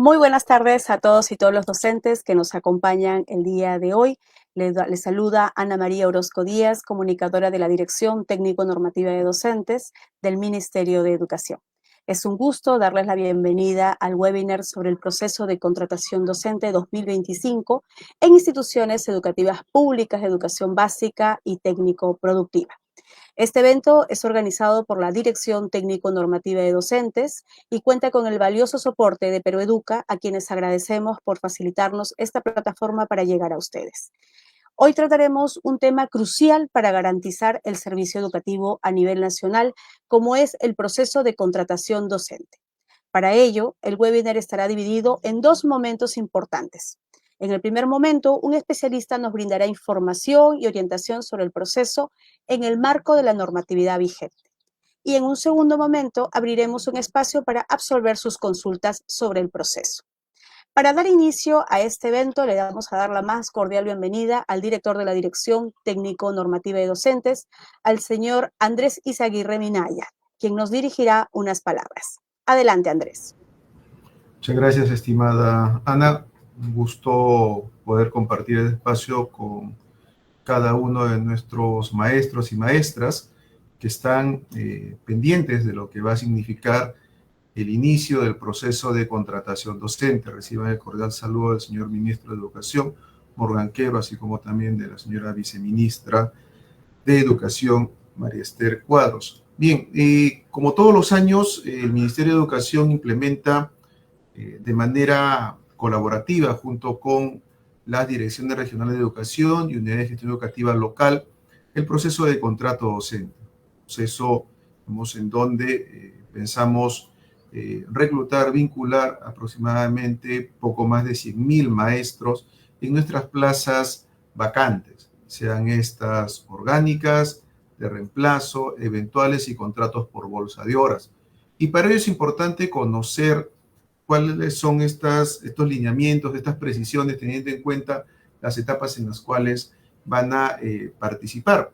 Muy buenas tardes a todos y todos los docentes que nos acompañan el día de hoy. Les saluda Ana María Orozco Díaz, comunicadora de la Dirección Técnico-Normativa de Docentes del Ministerio de Educación. Es un gusto darles la bienvenida al webinar sobre el proceso de contratación docente 2025 en instituciones educativas públicas de educación básica y técnico-productiva. Este evento es organizado por la Dirección Técnico-Normativa de Docentes y cuenta con el valioso soporte de Peroeduca, a quienes agradecemos por facilitarnos esta plataforma para llegar a ustedes. Hoy trataremos un tema crucial para garantizar el servicio educativo a nivel nacional, como es el proceso de contratación docente. Para ello, el webinar estará dividido en dos momentos importantes. En el primer momento, un especialista nos brindará información y orientación sobre el proceso en el marco de la normatividad vigente. Y en un segundo momento, abriremos un espacio para absolver sus consultas sobre el proceso. Para dar inicio a este evento, le vamos a dar la más cordial bienvenida al director de la Dirección Técnico-Normativa de Docentes, al señor Andrés Izaguirre Minaya, quien nos dirigirá unas palabras. Adelante, Andrés. Muchas gracias, estimada Ana. Un gusto poder compartir el espacio con cada uno de nuestros maestros y maestras que están pendientes de lo que va a significar el inicio del proceso de contratación docente. Reciban el cordial saludo del señor ministro de Educación, Morgan Quero, así como también de la señora viceministra de Educación, María Esther Cuadros. Bien, como todos los años, el Ministerio de Educación implementa de manera colaborativa junto con las direcciones regionales de educación y unidades de gestión educativa local el proceso de contrato docente. Proceso en donde pensamos reclutar, vincular aproximadamente poco más de 100.000 maestros en nuestras plazas vacantes, sean estas orgánicas, de reemplazo, eventuales y contratos por bolsa de horas. Y para ello es importante conocer cuáles son estos lineamientos, estas precisiones, teniendo en cuenta las etapas en las cuales van a participar.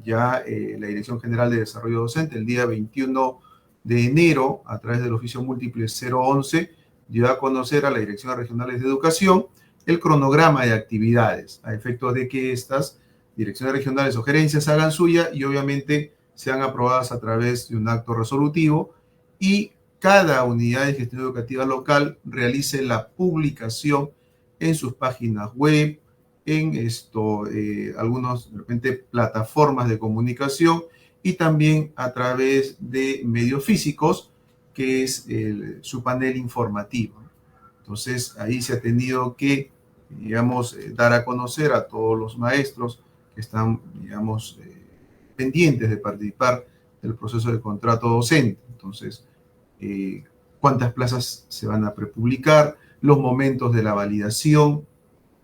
Ya la Dirección General de Desarrollo Docente, el día 21 de enero, a través del oficio múltiple 011, dio a conocer a las Direcciones Regionales de Educación el cronograma de actividades, a efectos de que estas direcciones regionales o gerencias hagan suya y obviamente sean aprobadas a través de un acto resolutivo, y cada unidad de gestión educativa local realice la publicación en sus páginas web, en algunas de repente plataformas de comunicación y también a través de medios físicos, que es su panel informativo. Entonces ahí se ha tenido que, digamos, dar a conocer a todos los maestros que están, digamos, pendientes de participar del proceso de contrato docente. Entonces, cuántas plazas se van a prepublicar, los momentos de la validación,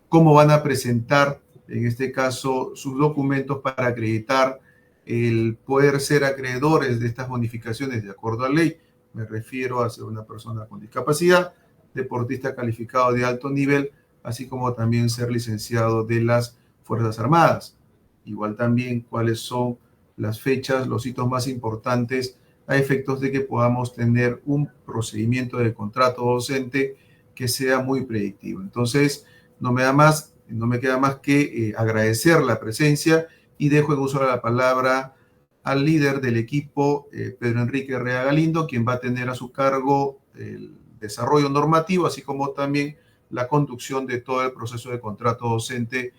cómo van a presentar, en este caso, sus documentos para acreditar el poder ser acreedores de estas bonificaciones de acuerdo a ley. Me refiero a ser una persona con discapacidad, deportista calificado de alto nivel, así como también ser licenciado de las Fuerzas Armadas. Igual también cuáles son las fechas, los hitos más importantes a efectos de que podamos tener un procedimiento de contrato docente que sea muy predictivo. Entonces, no me queda más que agradecer la presencia y dejo en uso de la palabra al líder del equipo, Pedro Enrique Rea Galindo, quien va a tener a su cargo el desarrollo normativo, así como también la conducción de todo el proceso de contrato docente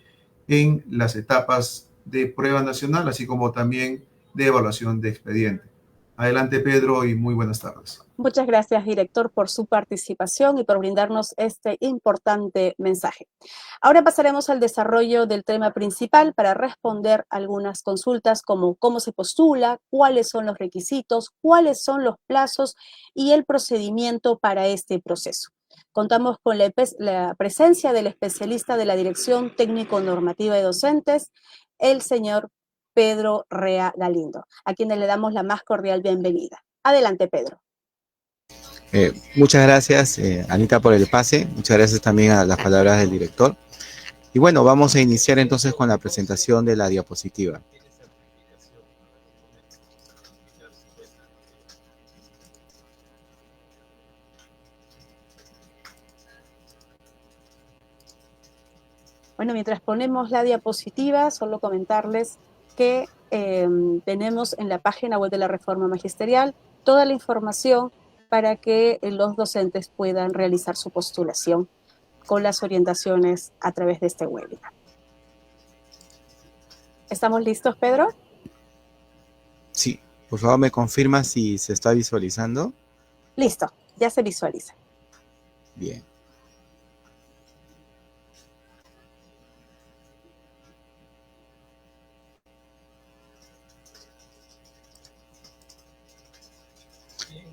en las etapas de prueba nacional, así como también de evaluación de expediente. Adelante, Pedro, y muy buenas tardes. Muchas gracias, director, por su participación y por brindarnos este importante mensaje. Ahora pasaremos al desarrollo del tema principal para responder algunas consultas como cómo se postula, cuáles son los requisitos, cuáles son los plazos y el procedimiento para este proceso. Contamos con la presencia del especialista de la Dirección Técnico-Normativa de Docentes, el señor Pedro Rea Galindo, a quienes le damos la más cordial bienvenida. Adelante, Pedro. Muchas gracias, Anita, por el pase. Muchas gracias también a las palabras del director. Y bueno, vamos a iniciar entonces con la presentación de la diapositiva. Bueno, mientras ponemos la diapositiva, solo comentarles que tenemos en la página web de la Reforma Magisterial toda la información para que los docentes puedan realizar su postulación con las orientaciones a través de este webinar. ¿Estamos listos, Pedro? Sí, por favor me confirma si se está visualizando. Listo, ya se visualiza. Bien.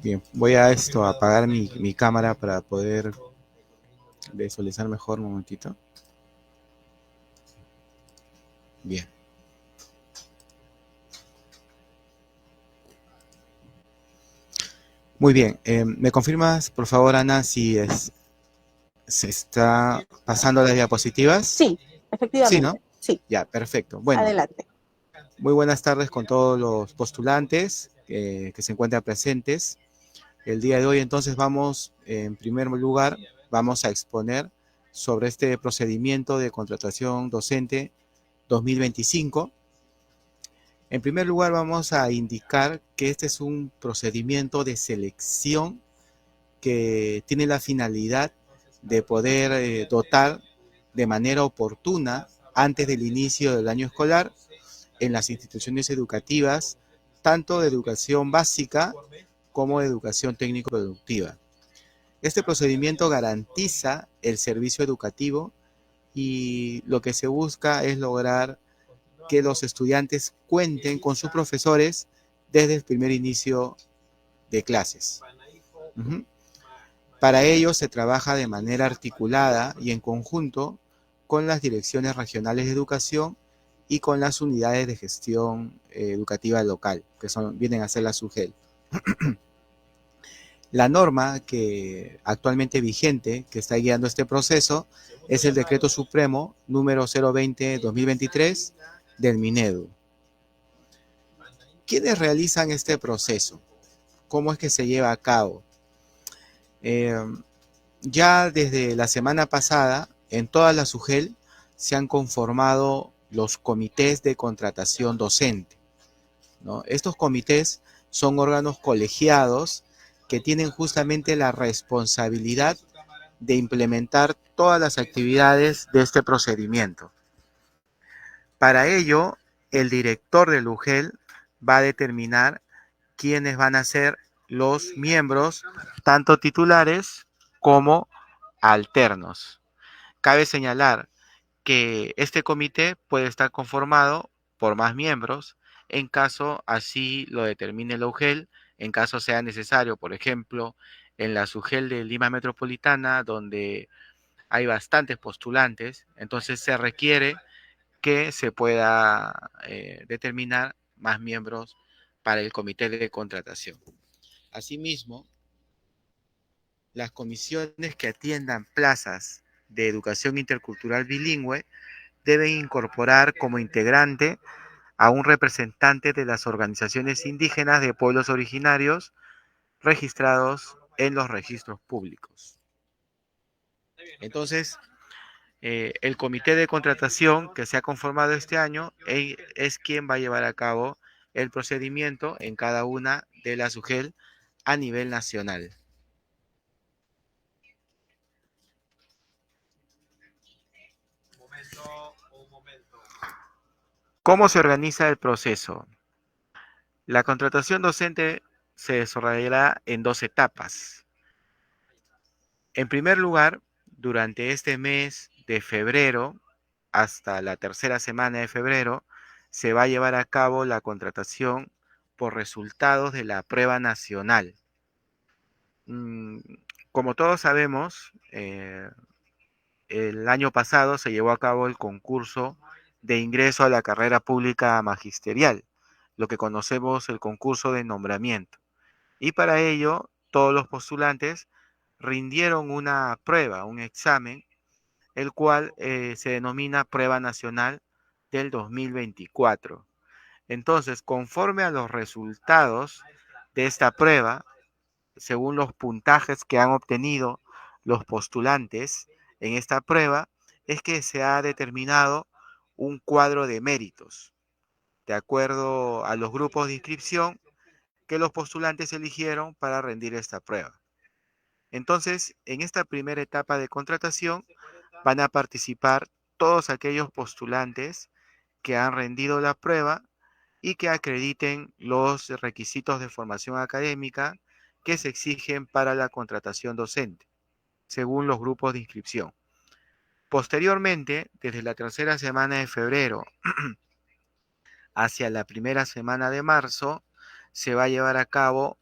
Bien, voy a apagar mi cámara para poder visualizar mejor un momentito. Bien. Muy bien. ¿Me confirmas, por favor, Ana, si se está pasando las diapositivas? Sí, efectivamente. Sí, ¿no? Sí. Ya, perfecto. Bueno. Adelante. Muy buenas tardes con todos los postulantes que se encuentran presentes. El día de hoy entonces en primer lugar, vamos a exponer sobre este procedimiento de contratación docente 2025. En primer lugar, vamos a indicar que este es un procedimiento de selección que tiene la finalidad de poder dotar de manera oportuna antes del inicio del año escolar en las instituciones educativas, tanto de educación básica como de educación técnico-productiva. Este procedimiento garantiza el servicio educativo y lo que se busca es lograr que los estudiantes cuenten con sus profesores desde el primer inicio de clases. Para ello se trabaja de manera articulada y en conjunto con las direcciones regionales de educación y con las unidades de gestión educativa local, que vienen a ser la SUGEL. La norma que actualmente vigente, que está guiando este proceso, es el Decreto Supremo número 020-2023 del Minedu. ¿Quiénes realizan este proceso? ¿Cómo es que se lleva a cabo? Ya desde la semana pasada, en toda la SUGEL se han conformado los comités de contratación docente, ¿no? Estos comités son órganos colegiados que tienen justamente la responsabilidad de implementar todas las actividades de este procedimiento. Para ello, el director del UGEL va a determinar quiénes van a ser los miembros, tanto titulares como alternos. Cabe señalar que este comité puede estar conformado por más miembros en caso así lo determine la UGEL, en caso sea necesario, por ejemplo, en la SUGEL de Lima Metropolitana, donde hay bastantes postulantes, entonces se requiere que se pueda determinar más miembros para el comité de contratación. Asimismo, las comisiones que atiendan plazas de educación intercultural bilingüe deben incorporar como integrante a un representante de las organizaciones indígenas de pueblos originarios registrados en los registros públicos. Entonces, el comité de contratación que se ha conformado este año es quien va a llevar a cabo el procedimiento en cada una de las UGEL a nivel nacional. ¿Cómo se organiza el proceso? La contratación docente se desarrollará en 2 etapas. En primer lugar, durante este mes de febrero hasta la tercera semana de febrero, se va a llevar a cabo la contratación por resultados de la prueba nacional. Como todos sabemos, el año pasado se llevó a cabo el concurso de ingreso a la carrera pública magisterial, lo que conocemos el concurso de nombramiento. Y para ello, todos los postulantes rindieron una prueba, un examen, el cual se denomina Prueba Nacional del 2024. Entonces, conforme a los resultados de esta prueba, según los puntajes que han obtenido los postulantes en esta prueba, es que se ha determinado un cuadro de méritos, de acuerdo a los grupos de inscripción que los postulantes eligieron para rendir esta prueba. Entonces, en esta primera etapa de contratación van a participar todos aquellos postulantes que han rendido la prueba y que acrediten los requisitos de formación académica que se exigen para la contratación docente, según los grupos de inscripción. Posteriormente, desde la tercera semana de febrero hacia la primera semana de marzo, se va a llevar a cabo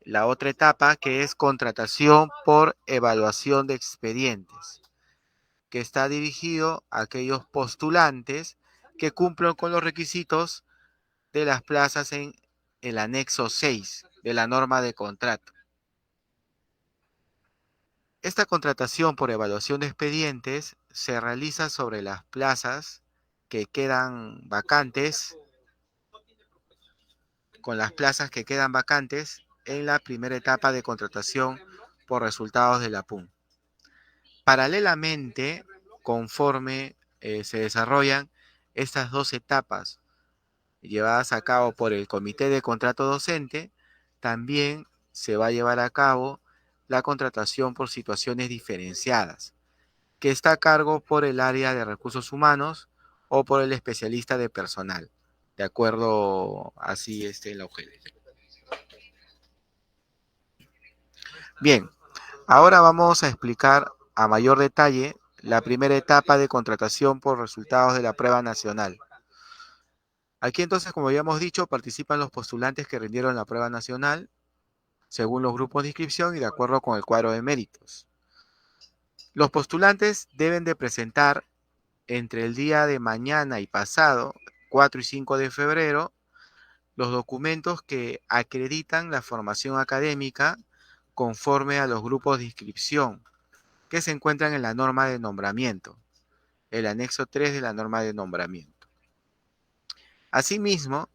la otra etapa, que es contratación por evaluación de expedientes, que está dirigido a aquellos postulantes que cumplen con los requisitos de las plazas en el anexo 6 de la norma de contrato. Esta contratación por evaluación de expedientes se realiza sobre las plazas que quedan vacantes, con las plazas que quedan vacantes en la primera etapa de contratación por resultados de la PUN. Paralelamente, conforme se desarrollan estas dos etapas llevadas a cabo por el Comité de Contrato Docente, también se va a llevar a cabo la contratación por situaciones diferenciadas, que está a cargo por el área de recursos humanos o por el especialista de personal, de acuerdo así en la UGEL. Bien, ahora vamos a explicar a mayor detalle la primera etapa de contratación por resultados de la prueba nacional. Aquí entonces, como ya hemos dicho, participan los postulantes que rindieron la prueba nacional según los grupos de inscripción y de acuerdo con el cuadro de méritos. Los postulantes deben de presentar entre el día de mañana y pasado, 4 y 5 de febrero, los documentos que acreditan la formación académica conforme a los grupos de inscripción que se encuentran en la norma de nombramiento, el anexo 3 de la norma de nombramiento. Asimismo,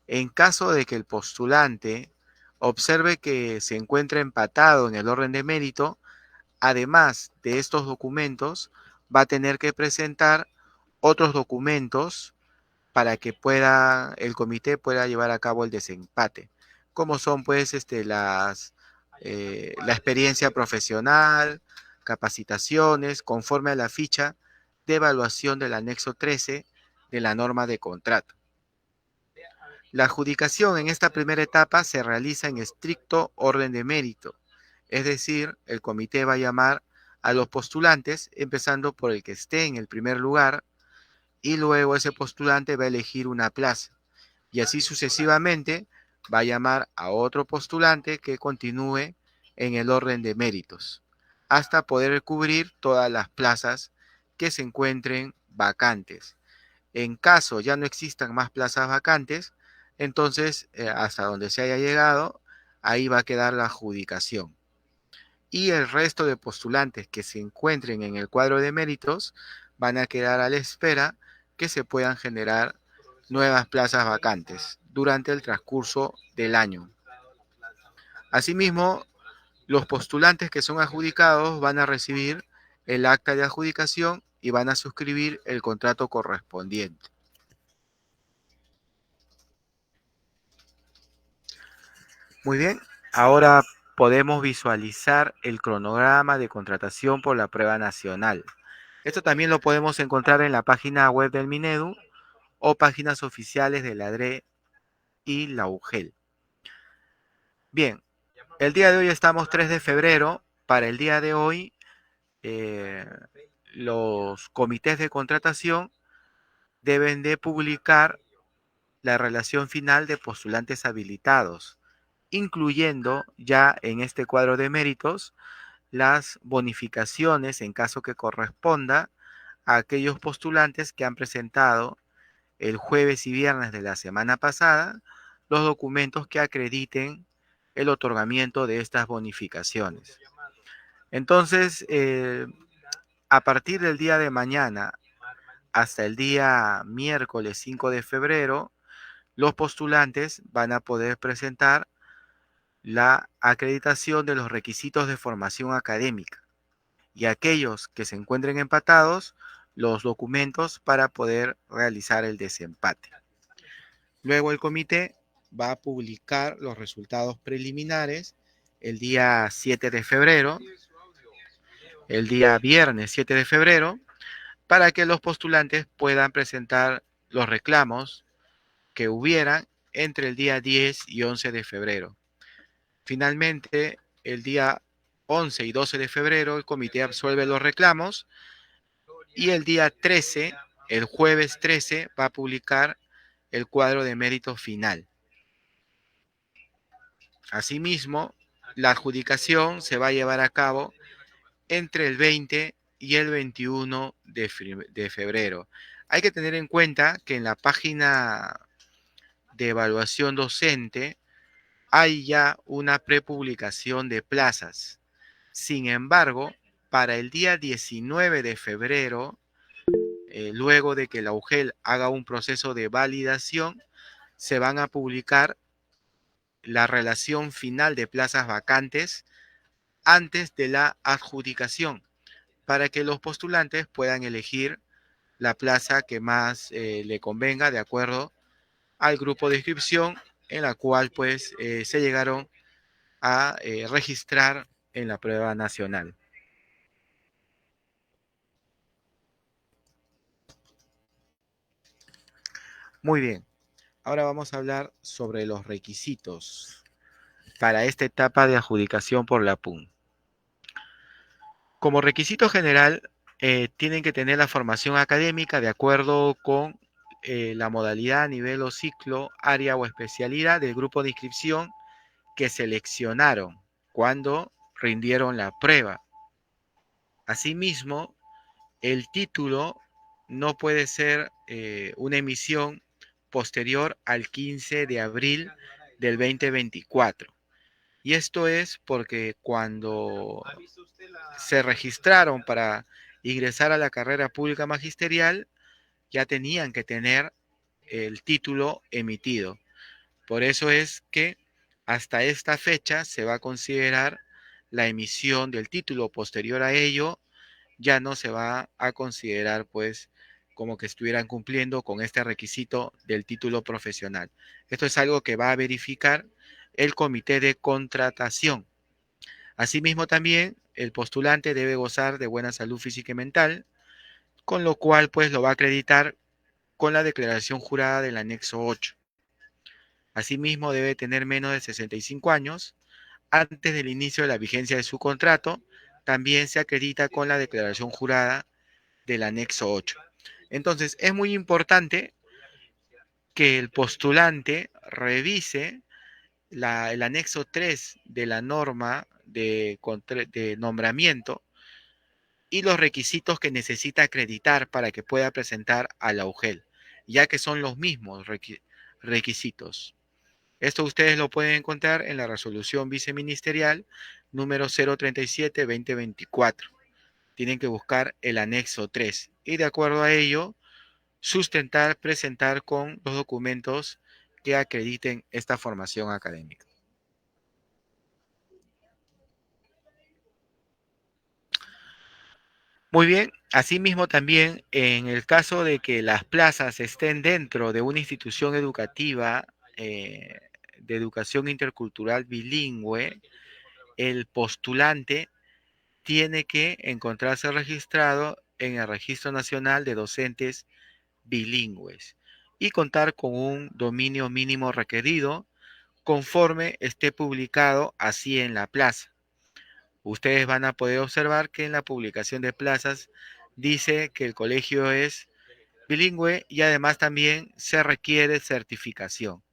en caso de que el postulante observe que se encuentra empatado en el orden de mérito, además de estos documentos, va a tener que presentar otros documentos para que el comité pueda llevar a cabo el desempate, como son pues la experiencia profesional, capacitaciones, conforme a la ficha de evaluación del anexo 13 de la norma de contrato. La adjudicación en esta primera etapa se realiza en estricto orden de mérito, es decir, el comité va a llamar a los postulantes, empezando por el que esté en el primer lugar, y luego ese postulante va a elegir una plaza, y así sucesivamente va a llamar a otro postulante que continúe en el orden de méritos, hasta poder cubrir todas las plazas que se encuentren vacantes. En caso ya no existan más plazas vacantes, entonces hasta donde se haya llegado, ahí va a quedar la adjudicación. Y el resto de postulantes que se encuentren en el cuadro de méritos van a quedar a la espera que se puedan generar nuevas plazas vacantes durante el transcurso del año. Asimismo, los postulantes que son adjudicados van a recibir el acta de adjudicación y van a suscribir el contrato correspondiente. Muy bien, ahora podemos visualizar el cronograma de contratación por la prueba nacional. Esto también lo podemos encontrar en la página web del Minedu o páginas oficiales de la DRE y la UGEL. Bien, el día de hoy estamos 3 de febrero. Para el día de hoy, los comités de contratación deben de publicar la relación final de postulantes habilitados, incluyendo ya en este cuadro de méritos las bonificaciones en caso que corresponda a aquellos postulantes que han presentado el jueves y viernes de la semana pasada los documentos que acrediten el otorgamiento de estas bonificaciones. Entonces, a partir del día de mañana hasta el día miércoles 5 de febrero, los postulantes van a poder presentar la acreditación de los requisitos de formación académica. y aquellos que se encuentren empatados los documentos para poder realizar el desempate. Luego el comité va a publicar los resultados preliminares el día 7 de febrero, el día viernes 7 de febrero, para que los postulantes puedan presentar los reclamos que hubieran entre el día 10 y 11 de febrero. Finalmente, el día 11 y 12 de febrero, el comité absuelve los reclamos y el día 13, el jueves 13, va a publicar el cuadro de mérito final. Asimismo, la adjudicación se va a llevar a cabo entre el 20 y el 21 de febrero. Hay que tener en cuenta que en la página de evaluación docente hay ya una prepublicación de plazas. Sin embargo, para el día 19 de febrero, luego de que la UGEL haga un proceso de validación, se van a publicar la relación final de plazas vacantes antes de la adjudicación, para que los postulantes puedan elegir la plaza que más le convenga de acuerdo al grupo de inscripción en la cual pues se llegaron a registrar en la prueba nacional. Muy bien, ahora vamos a hablar sobre los requisitos para esta etapa de adjudicación por la PUN. Como requisito general, tienen que tener la formación académica de acuerdo con la modalidad, nivel o ciclo, área o especialidad del grupo de inscripción que seleccionaron cuando rindieron la prueba. Asimismo, el título no puede ser una emisión posterior al 15 de abril del 2024. Y esto es porque cuando se registraron para ingresar a la carrera pública magisterial, ya tenían que tener el título emitido. Por eso es que hasta esta fecha se va a considerar la emisión del título. Posterior a ello, ya no se va a considerar pues como que estuvieran cumpliendo con este requisito del título profesional. Esto es algo que va a verificar el comité de contratación. Asimismo también el postulante debe gozar de buena salud física y mental, con lo cual pues lo va a acreditar con la declaración jurada del anexo 8. Asimismo debe tener menos de 65 años. Antes del inicio de la vigencia de su contrato, también se acredita con la declaración jurada del anexo 8. Entonces, es muy importante que el postulante revise el anexo 3 de la norma de nombramiento y los requisitos que necesita acreditar para que pueda presentar a la UGEL, ya que son los mismos requisitos. Esto ustedes lo pueden encontrar en la resolución viceministerial número 037-2024. Tienen que buscar el anexo 3 y de acuerdo a ello, presentar con los documentos que acrediten esta formación académica. Muy bien, asimismo también en el caso de que las plazas estén dentro de una institución educativa de educación intercultural bilingüe, el postulante tiene que encontrarse registrado en el Registro Nacional de Docentes Bilingües y contar con un dominio mínimo requerido conforme esté publicado así en la plaza. Ustedes van a poder observar que en la publicación de plazas dice que el colegio es bilingüe y además también se requiere certificación.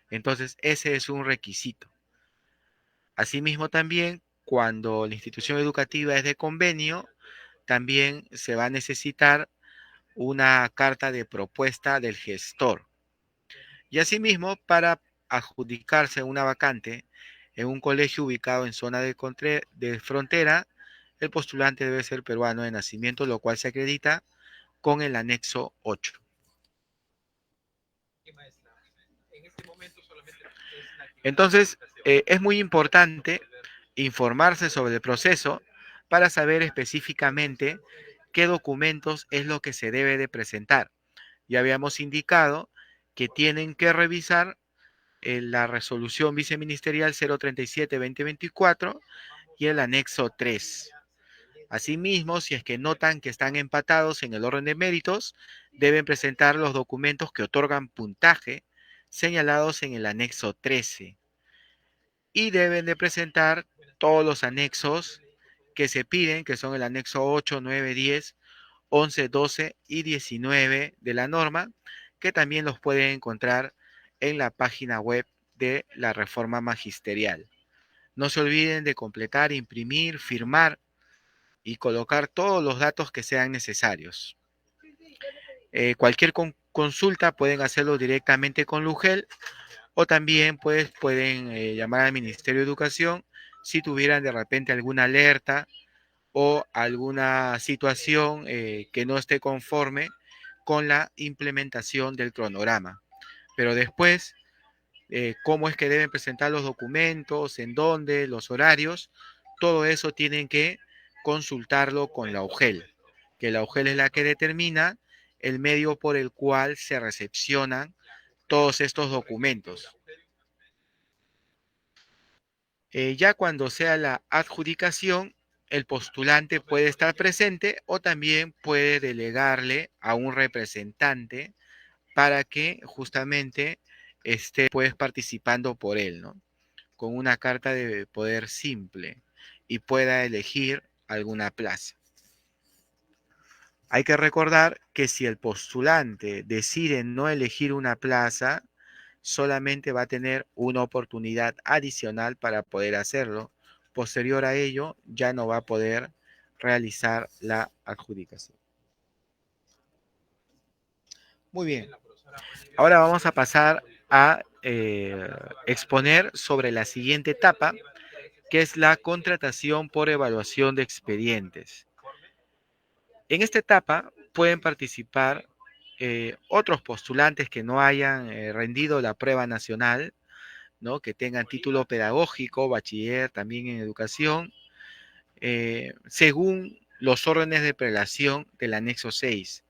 Entonces, ese es un requisito. Asimismo, también cuando la institución educativa es de convenio, también se va a necesitar una carta de propuesta del gestor. Y asimismo, para adjudicarse una vacante en un colegio ubicado en zona de frontera, el postulante debe ser peruano de nacimiento, lo cual se acredita con el anexo 8. Entonces, es muy importante informarse sobre el proceso para saber específicamente qué documentos es lo que se debe de presentar. Ya habíamos indicado que tienen que revisar la resolución viceministerial 037-2024 y el anexo 3. Asimismo, si es que notan que están empatados en el orden de méritos, deben presentar los documentos que otorgan puntaje señalados en el anexo 13. Y deben de presentar todos los anexos que se piden, que son el anexo 8, 9, 10, 11, 12 y 19 de la norma, que también los pueden encontrar en la página web de la reforma magisterial. No se olviden de completar, imprimir, firmar y colocar todos los datos que sean necesarios. Cualquier consulta pueden hacerlo directamente con Lugel o también pues, pueden llamar al Ministerio de Educación si tuvieran de repente alguna alerta o alguna situación que no esté conforme con la implementación del cronograma. Pero después, cómo es que deben presentar los documentos, en dónde, los horarios, todo eso tienen que consultarlo con la UGEL, que la UGEL es la que determina el medio por el cual se recepcionan todos estos documentos. Ya cuando sea la adjudicación, el postulante puede estar presente o también puede delegarle a un representante para que justamente esté pues participando por él, ¿no? Con una carta de poder simple y pueda elegir alguna plaza. Hay que recordar que si el postulante decide no elegir una plaza, solamente va a tener una oportunidad adicional para poder hacerlo. Posterior a ello, ya no va a poder realizar la adjudicación. Muy bien. Ahora vamos a pasar a exponer sobre la siguiente etapa, que es la contratación por evaluación de expedientes. En esta etapa pueden participar otros postulantes que no hayan rendido la prueba nacional, ¿no? Que tengan título pedagógico, bachiller también en educación, según los órdenes de prelación del anexo 6.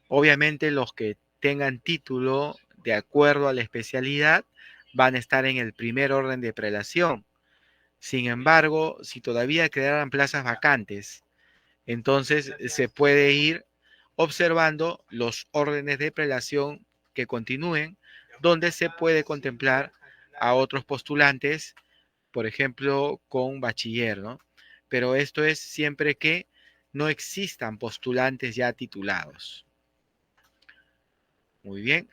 Obviamente los que tengan título de acuerdo a la especialidad van a estar en el primer orden de prelación. Sin embargo, si todavía quedaran plazas vacantes, entonces se puede ir observando los órdenes de prelación que continúen, donde se puede contemplar a otros postulantes, por ejemplo, con bachiller, ¿no? Pero esto es siempre que no existan postulantes ya titulados. Muy bien.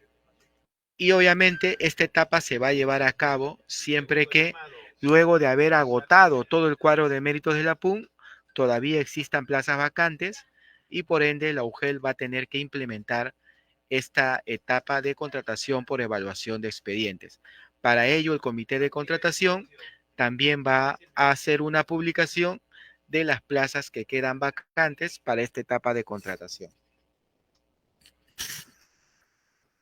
Y obviamente esta etapa se va a llevar a cabo siempre que luego de haber agotado todo el cuadro de méritos de la PUN, todavía existan plazas vacantes y por ende la UGEL va a tener que implementar esta etapa de contratación por evaluación de expedientes. Para ello, el comité de contratación también va a hacer una publicación de las plazas que quedan vacantes para esta etapa de contratación.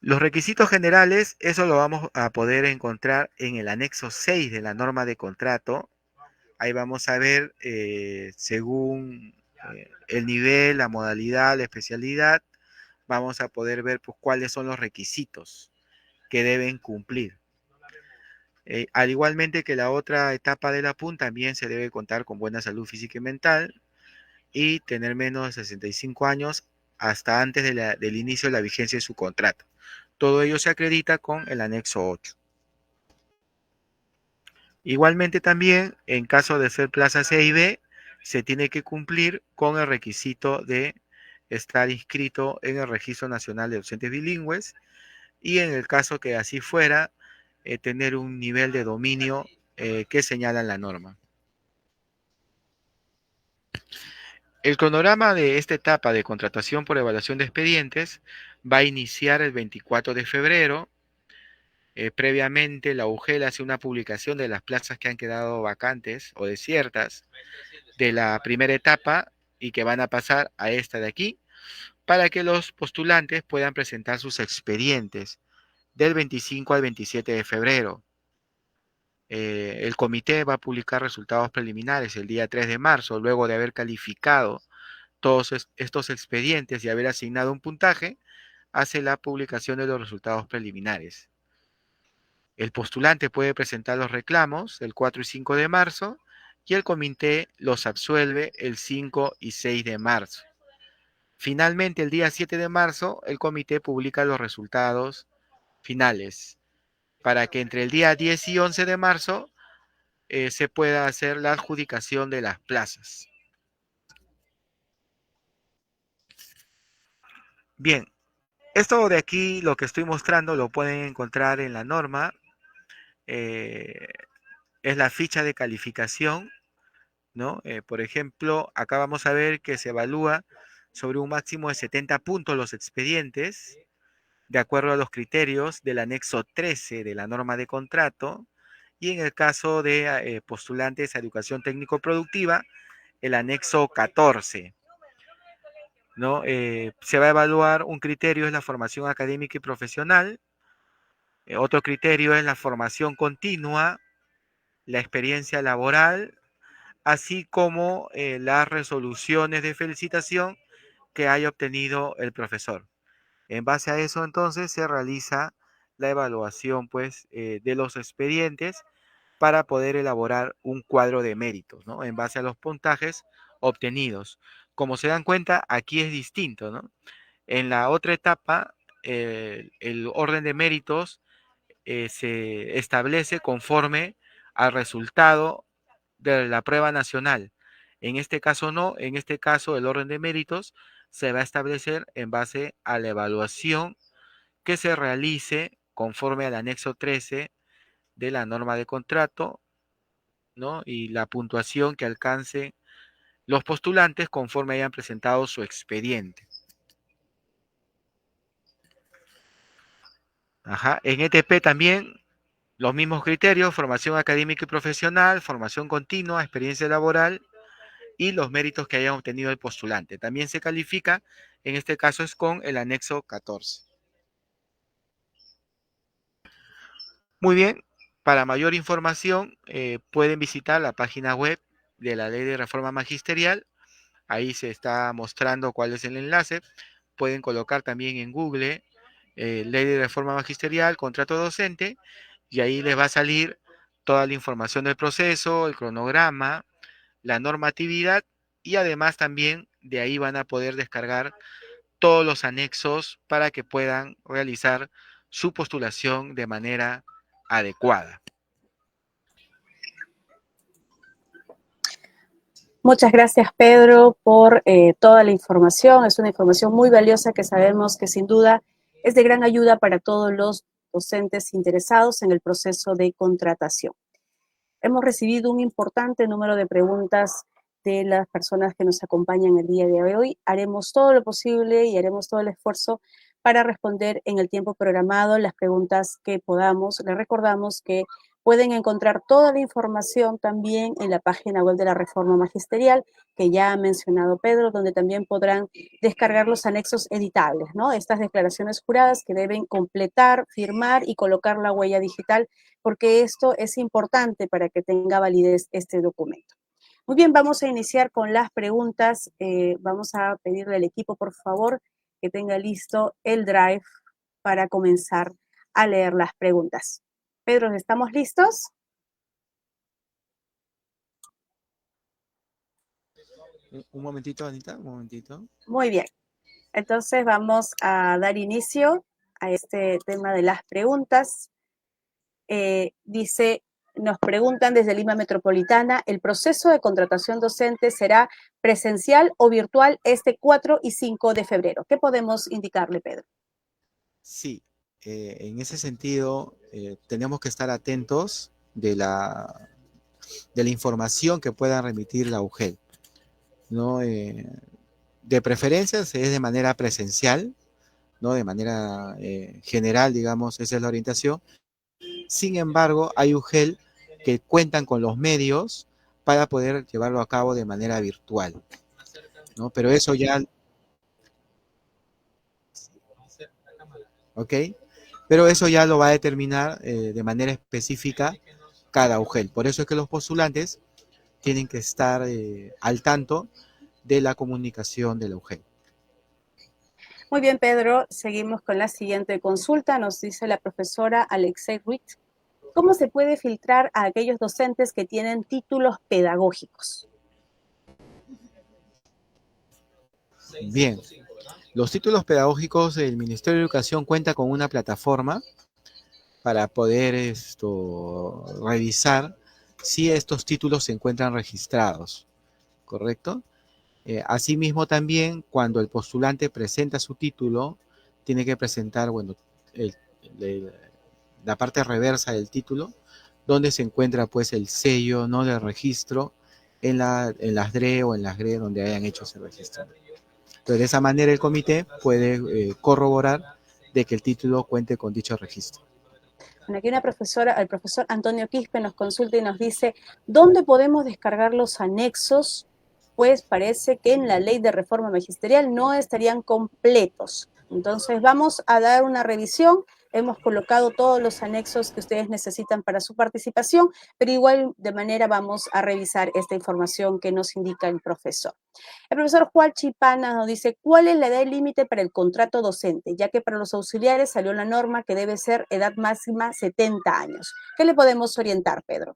Los requisitos generales, eso lo vamos a poder encontrar en el anexo 6 de la norma de contrato. Ahí vamos a ver, según el nivel, la modalidad, la especialidad, vamos a poder ver pues, cuáles son los requisitos que deben cumplir. Al igualmente que la otra etapa de la PUN, también se debe contar con buena salud física y mental y tener menos de 65 años hasta antes del inicio de la vigencia de su contrato. Todo ello se acredita con el anexo 8. Igualmente también, en caso de ser plaza C y B, se tiene que cumplir con el requisito de estar inscrito en el Registro Nacional de Docentes Bilingües y en el caso que así fuera, tener un nivel de dominio que señala la norma. El cronograma de esta etapa de contratación por evaluación de expedientes va a iniciar el 24 de febrero. Previamente, la UGEL hace una publicación de las plazas que han quedado vacantes o desiertas de la primera etapa y que van a pasar a esta de aquí, para que los postulantes puedan presentar sus expedientes del 25 al 27 de febrero. El comité va a publicar resultados preliminares el día 3 de marzo, luego de haber calificado todos estos expedientes y haber asignado un puntaje, hace la publicación de los resultados preliminares. El postulante puede presentar los reclamos el 4 y 5 de marzo y el comité los absuelve el 5 y 6 de marzo. Finalmente, el día 7 de marzo, el comité publica los resultados finales para que entre el día 10 y 11 de marzo se pueda hacer la adjudicación de las plazas. Bien, esto de aquí, lo que estoy mostrando, lo pueden encontrar en la norma. Es la ficha de calificación, ¿no? Por ejemplo, acá vamos a ver que se evalúa sobre un máximo de 70 puntos los expedientes, de acuerdo a los criterios del anexo 13 de la norma de contrato, y en el caso de postulantes a educación técnico-productiva, el anexo 14, ¿no? Se va a evaluar, un criterio es la formación académica y profesional, otro criterio es la formación continua, la experiencia laboral, así como las resoluciones de felicitación que haya obtenido el profesor. En base a eso, entonces, se realiza la evaluación, pues, de los expedientes para poder elaborar un cuadro de méritos, ¿no? En base a los puntajes obtenidos. Como se dan cuenta, aquí es distinto, ¿no? En la otra etapa, el orden de méritos se establece conforme al resultado de la prueba nacional. En este caso no, en este caso el orden de méritos se va a establecer en base a la evaluación que se realice conforme al anexo 13 de la norma de contrato, ¿no? Y la puntuación que alcance los postulantes conforme hayan presentado su expediente. Ajá. En ETP también los mismos criterios: formación académica y profesional, formación continua, experiencia laboral y los méritos que hayan obtenido el postulante. También se califica, en este caso es con el anexo 14. Muy bien, para mayor información pueden visitar la página web de la Ley de Reforma Magisterial. Ahí se está mostrando cuál es el enlace. Pueden colocar también en Google Ley de Reforma Magisterial, contrato docente, y ahí les va a salir toda la información del proceso, el cronograma, la normatividad, y además también de ahí van a poder descargar todos los anexos para que puedan realizar su postulación de manera adecuada. Muchas gracias, Pedro, por toda la información. Es una información muy valiosa que sabemos que sin duda es de gran ayuda para todos los docentes interesados en el proceso de contratación. Hemos recibido un importante número de preguntas de las personas que nos acompañan el día de hoy. Haremos todo lo posible y haremos todo el esfuerzo para responder en el tiempo programado las preguntas que podamos. Les recordamos que pueden encontrar toda la información también en la página web de la Reforma Magisterial, que ya ha mencionado Pedro, donde también podrán descargar los anexos editables, ¿no? Estas declaraciones juradas que deben completar, firmar y colocar la huella digital, porque esto es importante para que tenga validez este documento. Muy bien, vamos a iniciar con las preguntas. Vamos a pedirle al equipo, por favor, que tenga listo el Drive para comenzar a leer las preguntas. Pedro, ¿estamos listos? Un momentito, Anita, un momentito. Muy bien. Entonces vamos a dar inicio a este tema de las preguntas. Dice, nos preguntan desde Lima Metropolitana, ¿el proceso de contratación docente será presencial o virtual este 4 y 5 de febrero? ¿Qué podemos indicarle, Pedro? Sí, en ese sentido tenemos que estar atentos de la información que pueda remitir la UGEL, ¿no? De preferencia es de manera presencial, ¿no? De manera general, digamos, esa es la orientación. Sin embargo, hay UGEL que cuentan con los medios para poder llevarlo a cabo de manera virtual, ¿no? Pero eso ya... ¿Ok? Pero eso ya lo va a determinar de manera específica cada UGEL. Por eso es que los postulantes tienen que estar al tanto de la comunicación de la UGEL. Muy bien, Pedro, seguimos con la siguiente consulta. Nos dice la profesora Alexei Ruiz, ¿cómo se puede filtrar a aquellos docentes que tienen títulos pedagógicos? Bien, los títulos pedagógicos del Ministerio de Educación cuenta con una plataforma para poder revisar si estos títulos se encuentran registrados, ¿correcto? Asimismo también, cuando el postulante presenta su título, tiene que presentar, bueno, el, la parte reversa del título, donde se encuentra pues el sello, ¿no?, de registro en las DRE o en las GRE donde hayan hecho ese registro. Entonces, de esa manera el comité puede corroborar de que el título cuente con dicho registro. Bueno, aquí una profesora, el profesor Antonio Quispe nos consulta y nos dice, ¿dónde podemos descargar los anexos? Pues parece que en la ley de reforma magisterial no estarían completos. Entonces vamos a dar una revisión. Hemos colocado todos los anexos que ustedes necesitan para su participación, pero igual de manera vamos a revisar esta información que nos indica el profesor. El profesor Juan Chipana nos dice, ¿cuál es la edad límite para el contrato docente? Ya que para los auxiliares salió la norma que debe ser edad máxima 70 años. ¿Qué le podemos orientar, Pedro?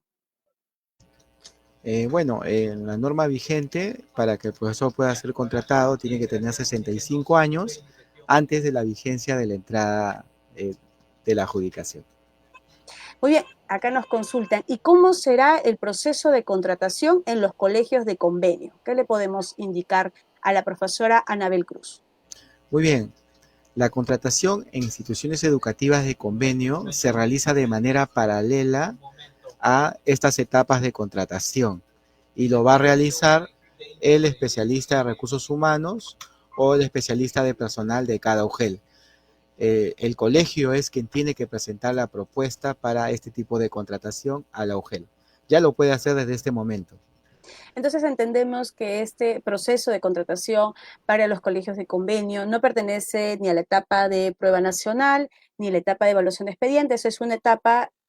Bueno, en la norma vigente, para que el profesor pueda ser contratado, tiene que tener 65 años antes de la vigencia de la entrada de la adjudicación. Muy bien, acá nos consultan, ¿y cómo será el proceso de contratación en los colegios de convenio? ¿Qué le podemos indicar a la profesora Anabel Cruz? Muy bien, la contratación en instituciones educativas de convenio se realiza de manera paralela a estas etapas de contratación y lo va a realizar el especialista de recursos humanos o el especialista de personal de cada UGEL. El colegio es quien tiene que presentar la propuesta para este tipo de contratación a la UGEL. Ya lo puede hacer desde este momento. Entonces entendemos que este proceso de contratación para los colegios de convenio no pertenece ni a la etapa de prueba nacional ni a la etapa de evaluación de expedientes,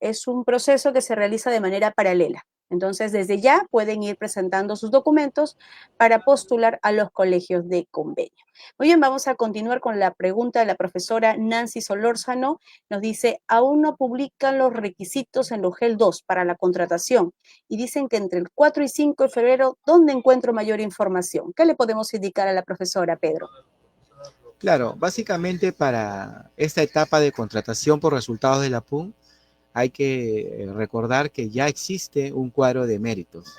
es un proceso que se realiza de manera paralela. Entonces, desde ya pueden ir presentando sus documentos para postular a los colegios de convenio. Muy bien, vamos a continuar con la pregunta de la profesora Nancy Solórzano. Nos dice, aún no publican los requisitos en UGEL 2 para la contratación y dicen que entre el 4 y 5 de febrero, ¿dónde encuentro mayor información? ¿Qué le podemos indicar a la profesora, Pedro? Claro, básicamente para esta etapa de contratación por resultados de la PUN, hay que recordar que ya existe un cuadro de méritos.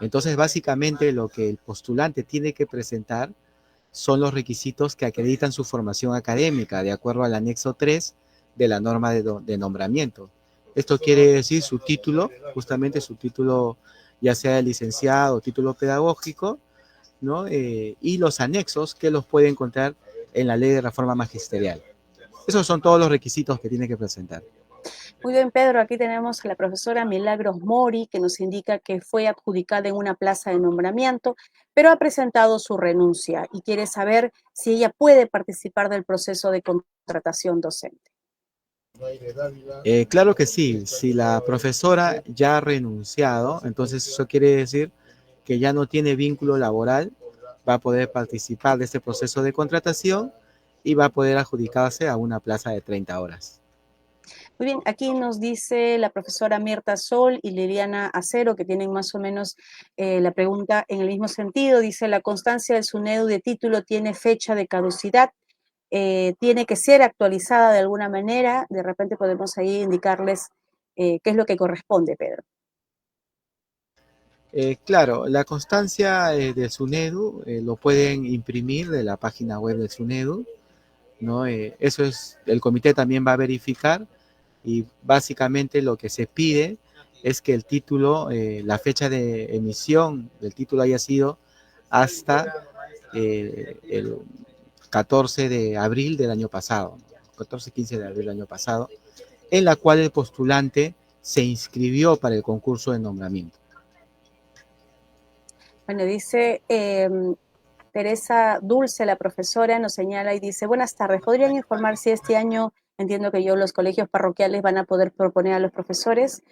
Entonces, básicamente lo que el postulante tiene que presentar son los requisitos que acreditan su formación académica, de acuerdo al anexo 3 de la norma de nombramiento. Esto quiere decir su título, justamente su título, ya sea de licenciado o título pedagógico, ¿no? Y los anexos que los puede encontrar en la ley de reforma magisterial. Esos son todos los requisitos que tiene que presentar. Muy bien, Pedro, aquí tenemos a la profesora Milagros Mori, que nos indica que fue adjudicada en una plaza de nombramiento, pero ha presentado su renuncia y quiere saber si ella puede participar del proceso de contratación docente. Claro que sí, si la profesora ya ha renunciado, entonces eso quiere decir que ya no tiene vínculo laboral, va a poder participar de este proceso de contratación y va a poder adjudicarse a una plaza de 30 horas. Muy bien, aquí nos dice la profesora Mirta Sol y Liliana Acero, que tienen más o menos la pregunta en el mismo sentido. Dice, la constancia del SUNEDU de título tiene fecha de caducidad, tiene que ser actualizada de alguna manera. De repente podemos ahí indicarles qué es lo que corresponde, Pedro. Claro, la constancia del SUNEDU lo pueden imprimir de la página web del SUNEDU, ¿no? Eso es, el comité también va a verificar y básicamente lo que se pide es que el título, la fecha de emisión del título haya sido hasta el 14 de abril del año pasado, 14-15 de abril del año pasado, en la cual el postulante se inscribió para el concurso de nombramiento. Bueno, dice Teresa Dulce, la profesora, nos señala y dice, buenas tardes, ¿podrían informar si este año, entiendo que los colegios parroquiales van a poder proponer a los profesores?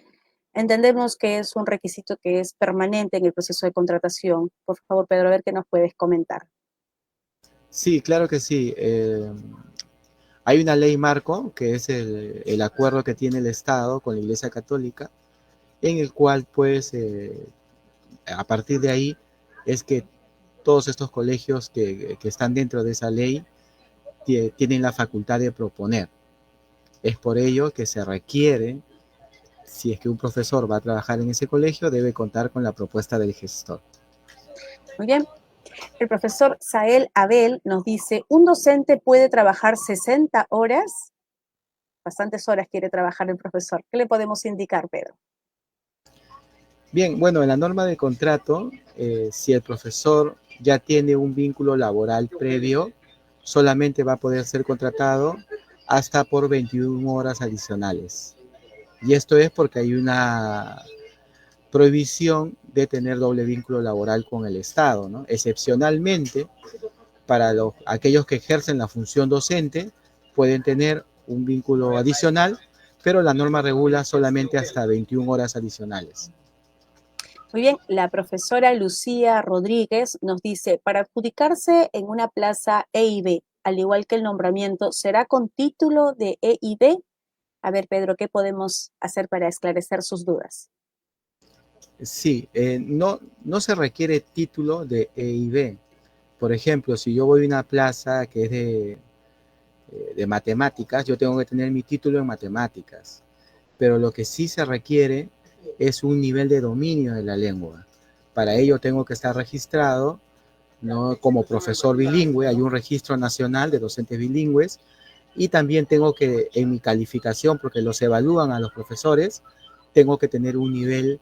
Entendemos que es un requisito que es permanente en el proceso de contratación. Por favor, Pedro, a ver qué nos puedes comentar. Sí, claro que sí. Hay una ley marco, que es el acuerdo que tiene el Estado con la Iglesia Católica, en el cual, pues, a partir de ahí, es que todos estos colegios que están dentro de esa ley tienen la facultad de proponer. Es por ello que se requiere, si es que un profesor va a trabajar en ese colegio, debe contar con la propuesta del gestor. Muy bien. El profesor Sael Abel nos dice, ¿un docente puede trabajar 60 horas? Bastantes horas quiere trabajar el profesor. ¿Qué le podemos indicar, Pedro? Bien, bueno, en la norma de contrato, si el profesor ya tiene un vínculo laboral previo, solamente va a poder ser contratado hasta por 21 horas adicionales. Y esto es porque hay una prohibición de tener doble vínculo laboral con el Estado, ¿no? Excepcionalmente, para aquellos que ejercen la función docente, pueden tener un vínculo adicional, pero la norma regula solamente hasta 21 horas adicionales. Muy bien, la profesora Lucía Rodríguez nos dice, para adjudicarse en una plaza EIB, al igual que el nombramiento, ¿será con título de EIB? A ver, Pedro, ¿qué podemos hacer para esclarecer sus dudas? Sí, no se requiere título de EIB. Por ejemplo, si yo voy a una plaza que es de matemáticas, yo tengo que tener mi título en matemáticas. Pero lo que sí se requiere es un nivel de dominio de la lengua. Para ello tengo que estar registrado, ¿no?, como profesor bilingüe. Hay un registro nacional de docentes bilingües, y también tengo que, en mi calificación, porque los evalúan a los profesores, tengo que tener un nivel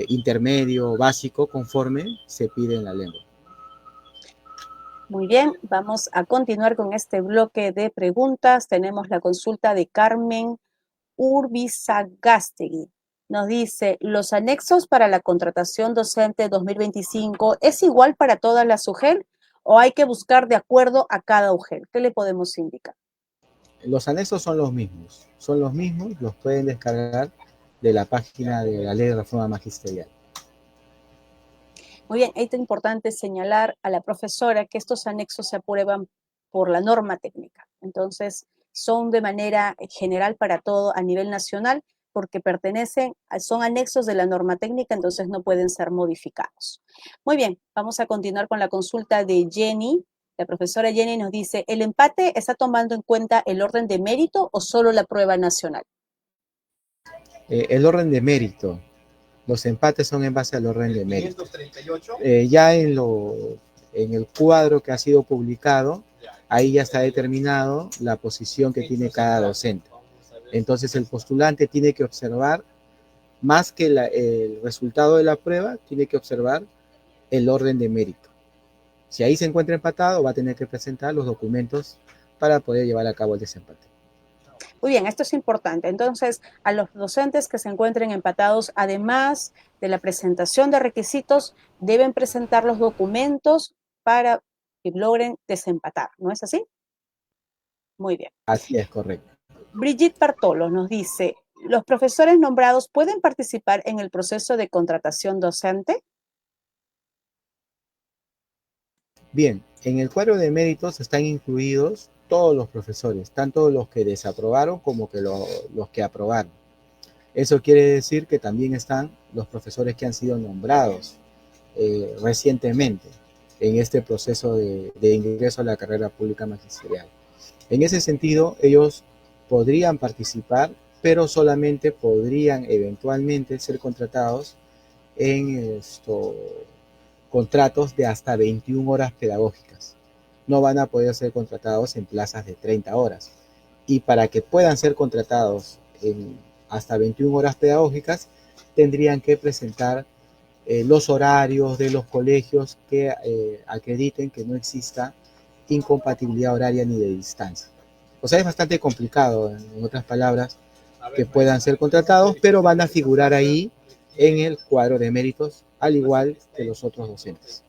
intermedio, básico, conforme se pide en la lengua. Muy bien, vamos a continuar con este bloque de preguntas. Tenemos la consulta de Carmen Urbizagástegui. Nos dice, ¿los anexos para la contratación docente 2025 es igual para todas las UGEL o hay que buscar de acuerdo a cada UGEL? ¿Qué le podemos indicar? Los anexos son los mismos, los pueden descargar de la página de la Ley de Reforma Magisterial. Muy bien, es importante señalar a la profesora que estos anexos se aprueban por la norma técnica. Entonces, son de manera general para todo a nivel nacional porque son anexos de la norma técnica, entonces no pueden ser modificados. Muy bien, vamos a continuar con la consulta de Jenny. La profesora Jenny nos dice, ¿el empate está tomando en cuenta el orden de mérito o solo la prueba nacional? El orden de mérito. Los empates son en base al orden de mérito. Ya en el cuadro que ha sido publicado, ahí ya está determinado la posición que tiene cada docente. Entonces el postulante tiene que observar, más que el resultado de la prueba, tiene que observar el orden de mérito. Si ahí se encuentra empatado, va a tener que presentar los documentos para poder llevar a cabo el desempate. Muy bien, esto es importante. Entonces, a los docentes que se encuentren empatados, además de la presentación de requisitos, deben presentar los documentos para que logren desempatar. ¿No es así? Muy bien. Así es, correcto. Brigitte Bartolo nos dice, ¿los profesores nombrados pueden participar en el proceso de contratación docente? Bien, en el cuadro de méritos están incluidos todos los profesores, tanto los que desaprobaron como los que aprobaron. Eso quiere decir que también están los profesores que han sido nombrados recientemente en este proceso de ingreso a la carrera pública magisterial. En ese sentido, ellos podrían participar, pero solamente podrían eventualmente ser contratados en contratos de hasta 21 horas pedagógicas. No van a poder ser contratados en plazas de 30 horas. Y para que puedan ser contratados en hasta 21 horas pedagógicas, tendrían que presentar los horarios de los colegios que acrediten que no exista incompatibilidad horaria ni de distancia. O sea, es bastante complicado, en otras palabras, que puedan ser contratados, pero van a figurar ahí en el cuadro de méritos, al igual que los otros docentes.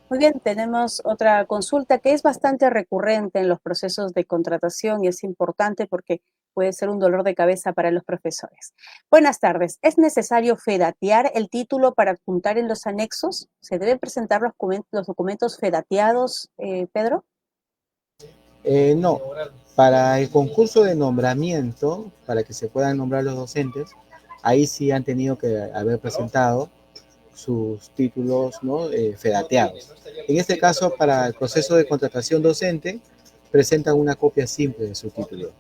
Muy bien, tenemos otra consulta que es bastante recurrente en los procesos de contratación y es importante porque puede ser un dolor de cabeza para los profesores. Buenas tardes. ¿Es necesario fedatear el título para adjuntar en los anexos? ¿Se deben presentar los documentos fedateados, Pedro? No, para el concurso de nombramiento, para que se puedan nombrar los docentes, ahí sí han tenido que haber presentado sus títulos, ¿no? Fedateados. En este caso, para el proceso de contratación docente, presentan una copia simple de su título.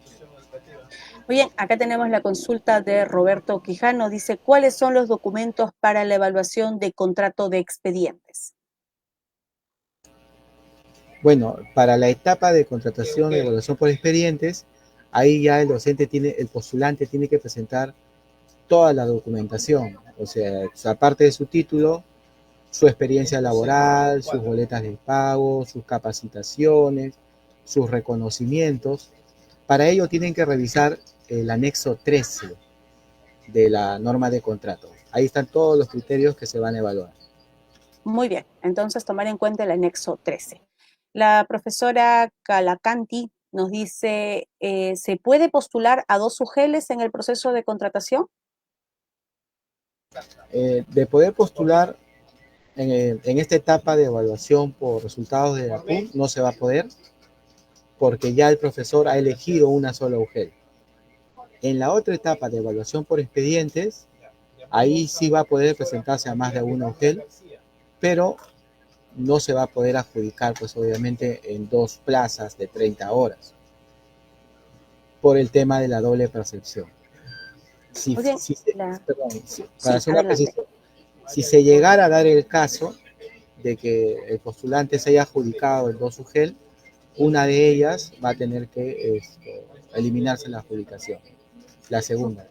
Muy bien, acá tenemos la consulta de Roberto Quijano. Dice, ¿cuáles son los documentos para la evaluación de contrato de expedientes? Bueno, para la etapa de contratación de evaluación por expedientes, ahí ya el postulante tiene que presentar toda la documentación, o sea, aparte de su título, su experiencia laboral, sus boletas de pago, sus capacitaciones, sus reconocimientos. Para ello tienen que revisar el anexo 13 de la norma de contrato. Ahí están todos los criterios que se van a evaluar. Muy bien, entonces tomar en cuenta el anexo 13. La profesora Calacanti nos dice, ¿se puede postular a 2 UGELes en el proceso de contratación? De poder postular en esta etapa de evaluación por resultados de la PUM no se va a poder porque ya el profesor ha elegido una sola UGEL. En la otra etapa de evaluación por expedientes, ahí sí va a poder presentarse a más de una UGEL, pero no se va a poder adjudicar, pues obviamente, en 2 plazas de 30 horas, por el tema de la doble percepción. Muy bien, Para sí, hacer una adelante. precisión, si se llegara a dar el caso de que el postulante se haya adjudicado en 2 UGEL, una de ellas va a tener que eliminarse en la adjudicación, la segunda.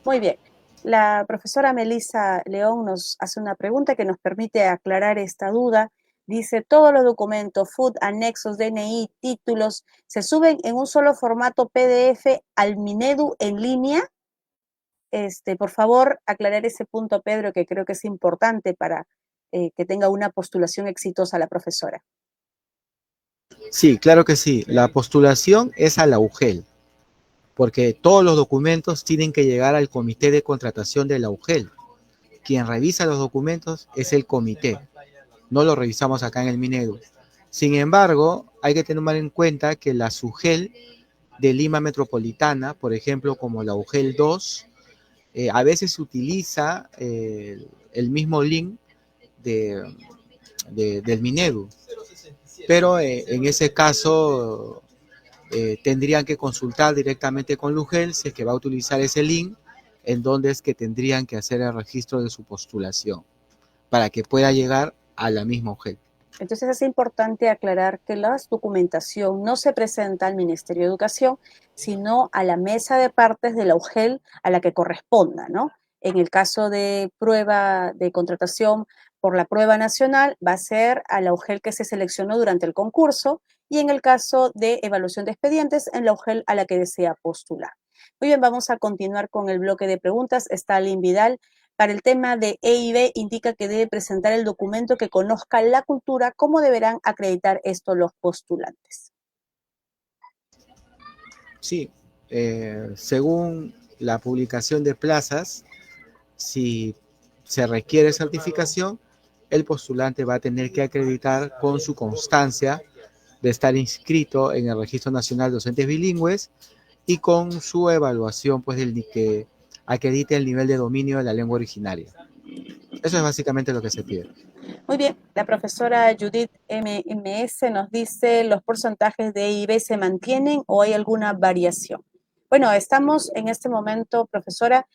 Muy bien. La profesora Melissa León nos hace una pregunta que nos permite aclarar esta duda. Dice, todos los documentos, FUD, anexos, DNI, títulos, ¿se suben en un solo formato PDF al Minedu en línea? Por favor, aclarar ese punto, Pedro, que creo que es importante para que tenga una postulación exitosa la profesora. Sí, claro que sí. La postulación es a la UGEL, porque todos los documentos tienen que llegar al comité de contratación de la UGEL. Quien revisa los documentos es el comité, no lo revisamos acá en el Minedu. Sin embargo, hay que tener en cuenta que la UGEL de Lima Metropolitana, por ejemplo, como la UGEL 2, a veces utiliza el mismo link del Minedu, pero en ese caso tendrían que consultar directamente con la UGEL si es que va a utilizar ese link, en donde es que tendrían que hacer el registro de su postulación para que pueda llegar a la misma UGEL. Entonces es importante aclarar que la documentación no se presenta al Ministerio de Educación, sino a la mesa de partes de la UGEL a la que corresponda, ¿no? En el caso de prueba de contratación por la prueba nacional, va a ser a la UGEL que se seleccionó durante el concurso, y en el caso de evaluación de expedientes, en la UGEL a la que desea postular. Muy bien, vamos a continuar con el bloque de preguntas. Stalin Vidal, para el tema de EIB, indica que debe presentar el documento que conozca la cultura. ¿Cómo deberán acreditar esto los postulantes? Sí, según la publicación de plazas, si se requiere certificación, el postulante va a tener que acreditar con su constancia de estar inscrito en el Registro Nacional de Docentes Bilingües y con su evaluación, pues, del que acredite el nivel de dominio de la lengua originaria. Eso es básicamente lo que se pide. Muy bien, la profesora Judith MMS nos dice, ¿los porcentajes de EIB se mantienen o hay alguna variación? Bueno, estamos en este momento, profesora,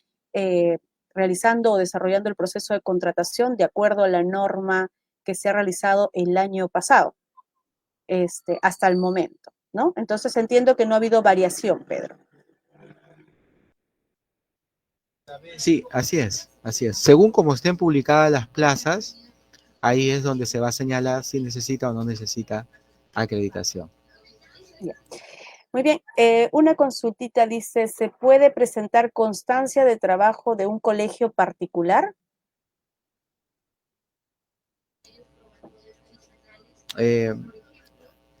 realizando o desarrollando el proceso de contratación de acuerdo a la norma que se ha realizado el año pasado, hasta el momento, ¿no? Entonces entiendo que no ha habido variación, Pedro. Sí, así es, así es. Según como estén publicadas las plazas, ahí es donde se va a señalar si necesita o no necesita acreditación. Ya. Muy bien, una consultita dice, ¿se puede presentar constancia de trabajo de un colegio particular?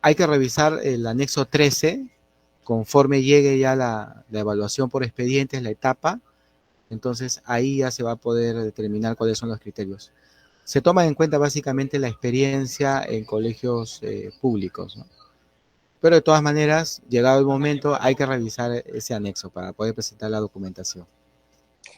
Hay que revisar el anexo 13 conforme llegue ya la evaluación por expedientes, la etapa, entonces ahí ya se va a poder determinar cuáles son los criterios. Se toma en cuenta básicamente la experiencia en colegios públicos, ¿no? Pero de todas maneras, llegado el momento, hay que revisar ese anexo para poder presentar la documentación.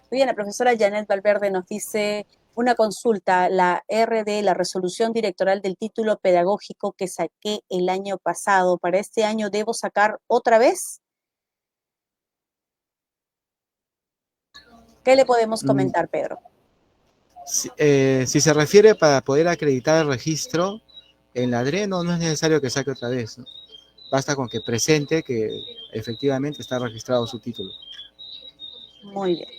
Muy bien, la profesora Janet Valverde nos dice una consulta, la RD, la resolución directoral del título pedagógico que saqué el año pasado, ¿para este año debo sacar otra vez? ¿Qué le podemos comentar, Pedro? Si se refiere para poder acreditar el registro, en la DRE no es necesario que saque otra vez, ¿no? Basta con que presente que efectivamente está registrado su título. Muy bien.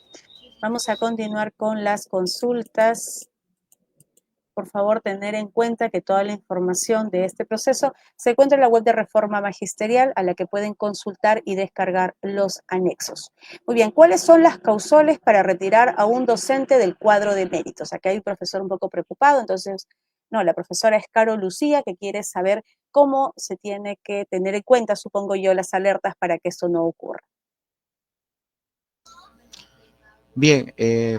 Vamos a continuar con las consultas. Por favor, tener en cuenta que toda la información de este proceso se encuentra en la web de Reforma Magisterial, a la que pueden consultar y descargar los anexos. Muy bien, ¿cuáles son las causales para retirar a un docente del cuadro de méritos? Acá hay un profesor un poco preocupado, entonces, no, la profesora es Caro Lucía, que quiere saber cómo se tiene que tener en cuenta, supongo yo, las alertas para que eso no ocurra. Bien,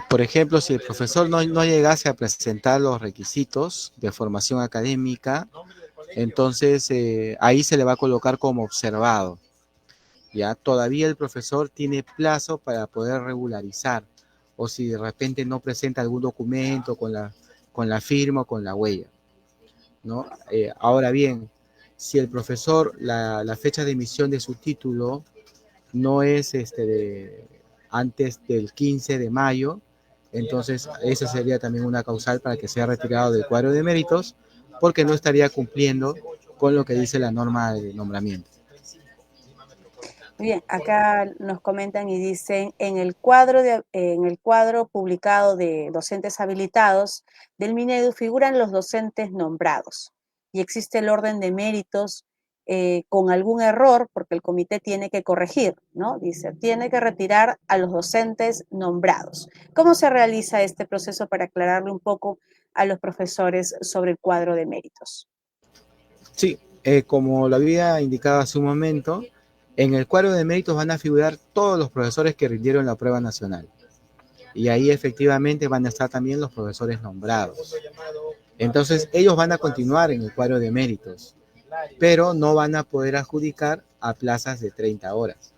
por ejemplo, si el profesor no llegase a presentar los requisitos de formación académica, entonces ahí se le va a colocar como observado. Ya todavía el profesor tiene plazo para poder regularizar, o si de repente no presenta algún documento con la firma o con la huella, ¿no? Ahora bien, si el profesor, la fecha de emisión de su título no es antes del 15 de mayo, entonces esa sería también una causal para que sea retirado del cuadro de méritos, porque no estaría cumpliendo con lo que dice la norma de nombramiento. Bien, acá nos comentan y dicen, en el cuadro publicado de docentes habilitados del Minedu figuran los docentes nombrados y existe el orden de méritos con algún error, porque el comité tiene que corregir, ¿no? Dice, tiene que retirar a los docentes nombrados. ¿Cómo se realiza este proceso para aclararle un poco a los profesores sobre el cuadro de méritos? Sí, como lo había indicado hace un momento, en el cuadro de méritos van a figurar todos los profesores que rindieron la prueba nacional. Y ahí efectivamente van a estar también los profesores nombrados. Entonces, ellos van a continuar en el cuadro de méritos, pero no van a poder adjudicar a plazas de 30 horas.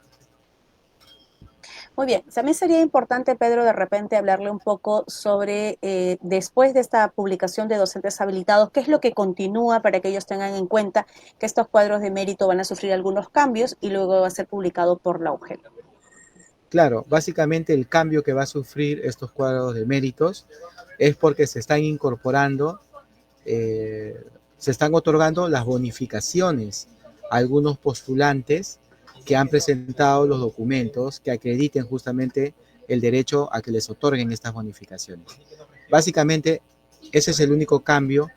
Muy bien, también sería importante, Pedro, de repente hablarle un poco sobre, después de esta publicación de docentes habilitados, qué es lo que continúa para que ellos tengan en cuenta que estos cuadros de mérito van a sufrir algunos cambios y luego va a ser publicado por la UGEL. Claro, básicamente el cambio que va a sufrir estos cuadros de méritos es porque se están incorporando, se están otorgando las bonificaciones a algunos postulantes que han presentado los documentos que acrediten justamente el derecho a que les otorguen estas bonificaciones. Básicamente, ese es el único cambio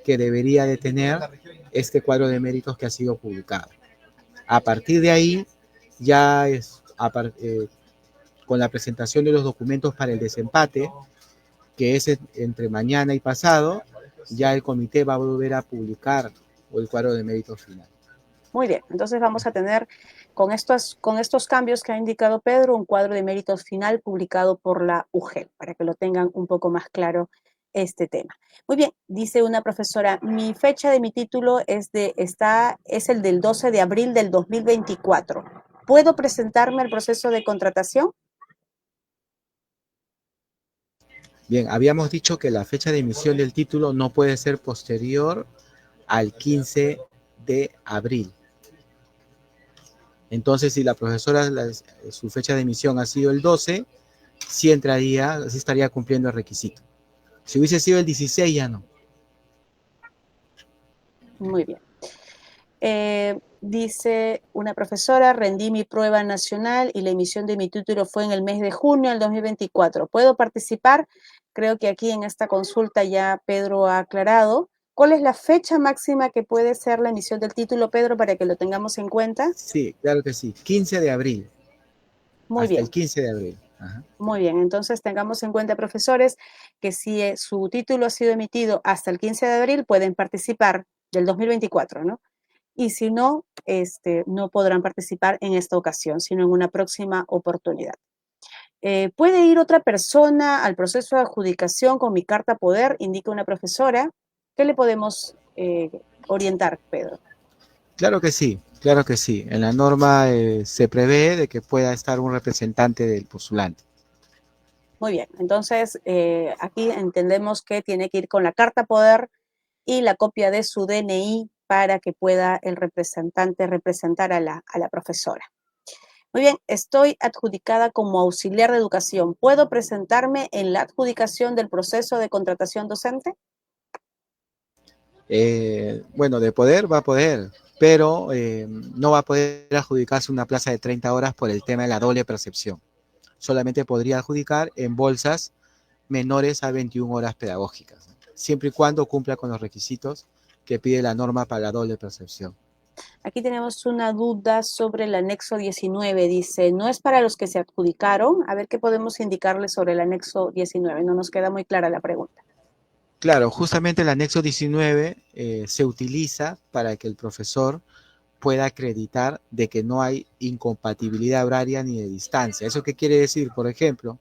que debería de tener este cuadro de méritos que ha sido publicado. A partir de ahí, ya con la presentación de los documentos para el desempate, que es entre mañana y pasado, ya el comité va a volver a publicar el cuadro de méritos final. Muy bien, entonces vamos a tener con estos cambios que ha indicado Pedro, un cuadro de méritos final publicado por la UGEL, para que lo tengan un poco más claro este tema. Muy bien, dice una profesora, mi fecha de mi título es el del 12 de abril del 2024. ¿Puedo presentarme al proceso de contratación? Bien, habíamos dicho que la fecha de emisión del título no puede ser posterior al 15 de abril. Entonces, si la profesora, su fecha de emisión ha sido el 12, sí estaría cumpliendo el requisito. Si hubiese sido el 16, ya no. Muy bien. Dice una profesora, rendí mi prueba nacional y la emisión de mi título fue en el mes de junio del 2024. ¿Puedo participar? Creo que aquí en esta consulta ya Pedro ha aclarado. ¿Cuál es la fecha máxima que puede ser la emisión del título, Pedro, para que lo tengamos en cuenta? Sí, claro que sí. 15 de abril. Muy hasta bien. el 15 de abril. Ajá. Muy bien, entonces tengamos en cuenta, profesores, que si su título ha sido emitido hasta el 15 de abril, pueden participar del 2024, ¿no? y si no, no podrán participar en esta ocasión, sino en una próxima oportunidad. ¿Puede ir otra persona al proceso de adjudicación con mi carta poder? Indica una profesora. ¿Qué le podemos orientar, Pedro? Claro que sí, claro que sí. En la norma se prevé de que pueda estar un representante del postulante. Muy bien, entonces aquí entendemos que tiene que ir con la carta poder y la copia de su DNI para que pueda el representante representar a la profesora. Muy bien, estoy adjudicada como auxiliar de educación. ¿Puedo presentarme en la adjudicación del proceso de contratación docente? Bueno, de poder va a poder, pero no va a poder adjudicarse una plaza de 30 horas por el tema de la doble percepción. Solamente podría adjudicar en bolsas menores a 21 horas pedagógicas, ¿no? Siempre y cuando cumpla con los requisitos que pide la norma para la doble percepción. Aquí tenemos una duda sobre el anexo 19. Dice, no es para los que se adjudicaron. A ver qué podemos indicarle sobre el anexo 19. No nos queda muy clara la pregunta. Claro, justamente el anexo 19 se utiliza para que el profesor pueda acreditar de que no hay incompatibilidad horaria ni de distancia. ¿Eso qué quiere decir? Por ejemplo,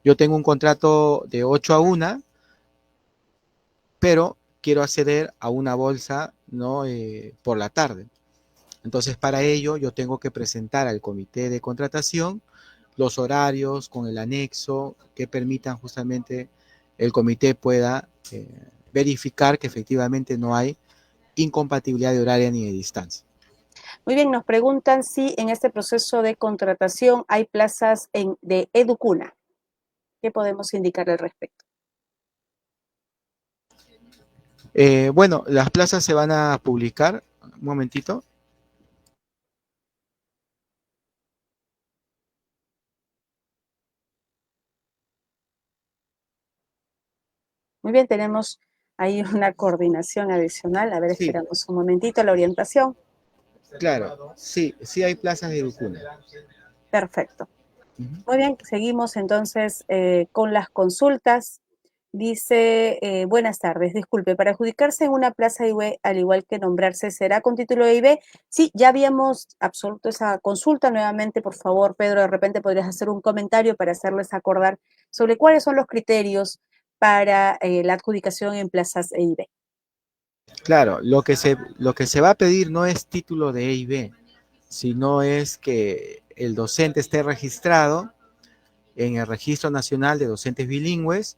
yo tengo un contrato de 8 a 1, pero quiero acceder a una bolsa, ¿no? Por la tarde. Entonces, para ello, yo tengo que presentar al comité de contratación los horarios con el anexo que permitan justamente el comité pueda verificar que efectivamente no hay incompatibilidad de horaria ni de distancia. Muy bien, nos preguntan si en este proceso de contratación hay plazas de Educuna. ¿Qué podemos indicar al respecto? Bueno, las plazas se van a publicar. Un momentito. Muy bien, tenemos ahí una coordinación adicional. A ver, Sí, esperamos un momentito la orientación. claro. Sí, sí hay plazas de Educuna. Perfecto. Uh-huh. Muy bien, seguimos entonces con las consultas. Dice, buenas tardes, disculpe, para adjudicarse en una plaza IB, al igual que nombrarse, ¿será con título de IB? Sí, ya habíamos absoluto esa consulta. Nuevamente, por favor, Pedro, de repente podrías hacer un comentario para hacerles acordar sobre cuáles son los criterios para la adjudicación en plazas EIB. Claro, lo que se va a pedir no es título de E y B, sino es que el docente esté registrado en el Registro Nacional de Docentes Bilingües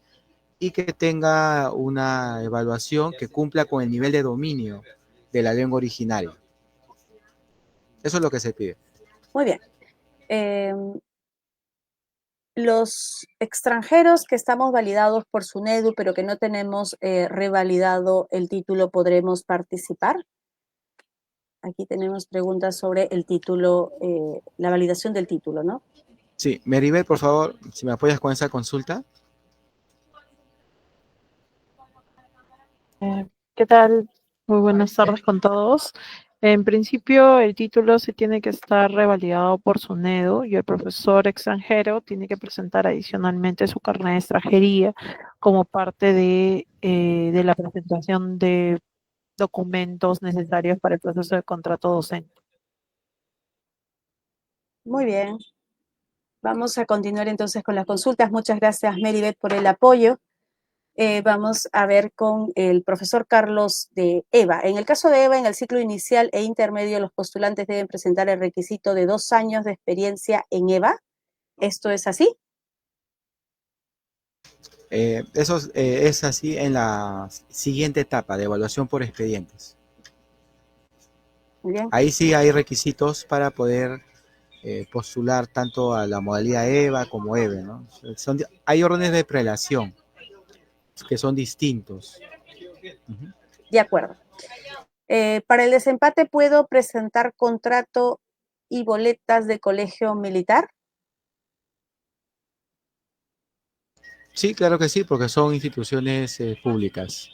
y que tenga una evaluación que cumpla con el nivel de dominio de la lengua originaria. Eso es lo que se pide. Muy bien. Los extranjeros que estamos validados por SUNEDU, pero que no tenemos revalidado el título, ¿podremos participar? Aquí tenemos preguntas sobre el título, la validación del título, ¿no? Sí, Meribel, por favor, si me apoyas con esa consulta. ¿Qué tal? Muy buenas tardes con todos. En principio, el título se tiene que estar revalidado por SUNEDU y el profesor extranjero tiene que presentar adicionalmente su carnet de extranjería como parte de la presentación de documentos necesarios para el proceso de contrato docente. Muy bien. Vamos a continuar entonces con las consultas. Muchas gracias, Meribeth, por el apoyo. Vamos a ver con el profesor Carlos de EVA. En el caso de EVA, en el ciclo inicial e intermedio, los postulantes deben presentar el requisito de 2 años de experiencia en EVA. ¿Esto es así? Eso es así en la siguiente etapa de evaluación por expedientes. Muy bien. Ahí sí hay requisitos para poder postular tanto a la modalidad EVA como EVE, ¿no? Hay órdenes de prelación que son distintos. Uh-huh. De acuerdo. Para el desempate, ¿puedo presentar contrato y boletas de colegio militar? Sí, claro que sí, porque son instituciones públicas.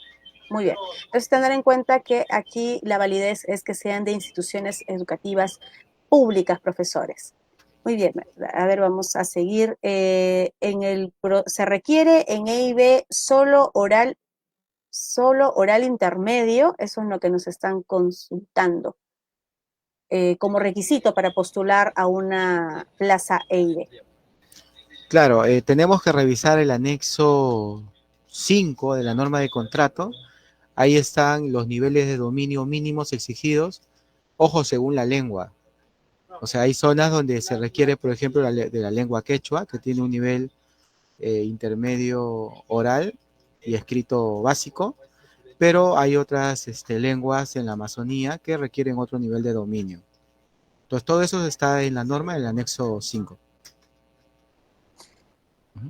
Muy bien. Entonces, tener en cuenta que aquí la validez es que sean de instituciones educativas públicas, profesores. Muy bien. A ver, vamos a seguir. Se requiere en EIB solo oral intermedio. Eso es lo que nos están consultando. como requisito para postular a una plaza EIDE? Claro, tenemos que revisar el anexo 5 de la norma de contrato. Ahí están los niveles de dominio mínimos exigidos, ojo, según la lengua. O sea, hay zonas donde se requiere, por ejemplo, de la lengua quechua, que tiene un nivel intermedio oral y escrito básico, pero hay otras lenguas en la Amazonía que requieren otro nivel de dominio. Entonces, todo eso está en la norma, en el anexo 5.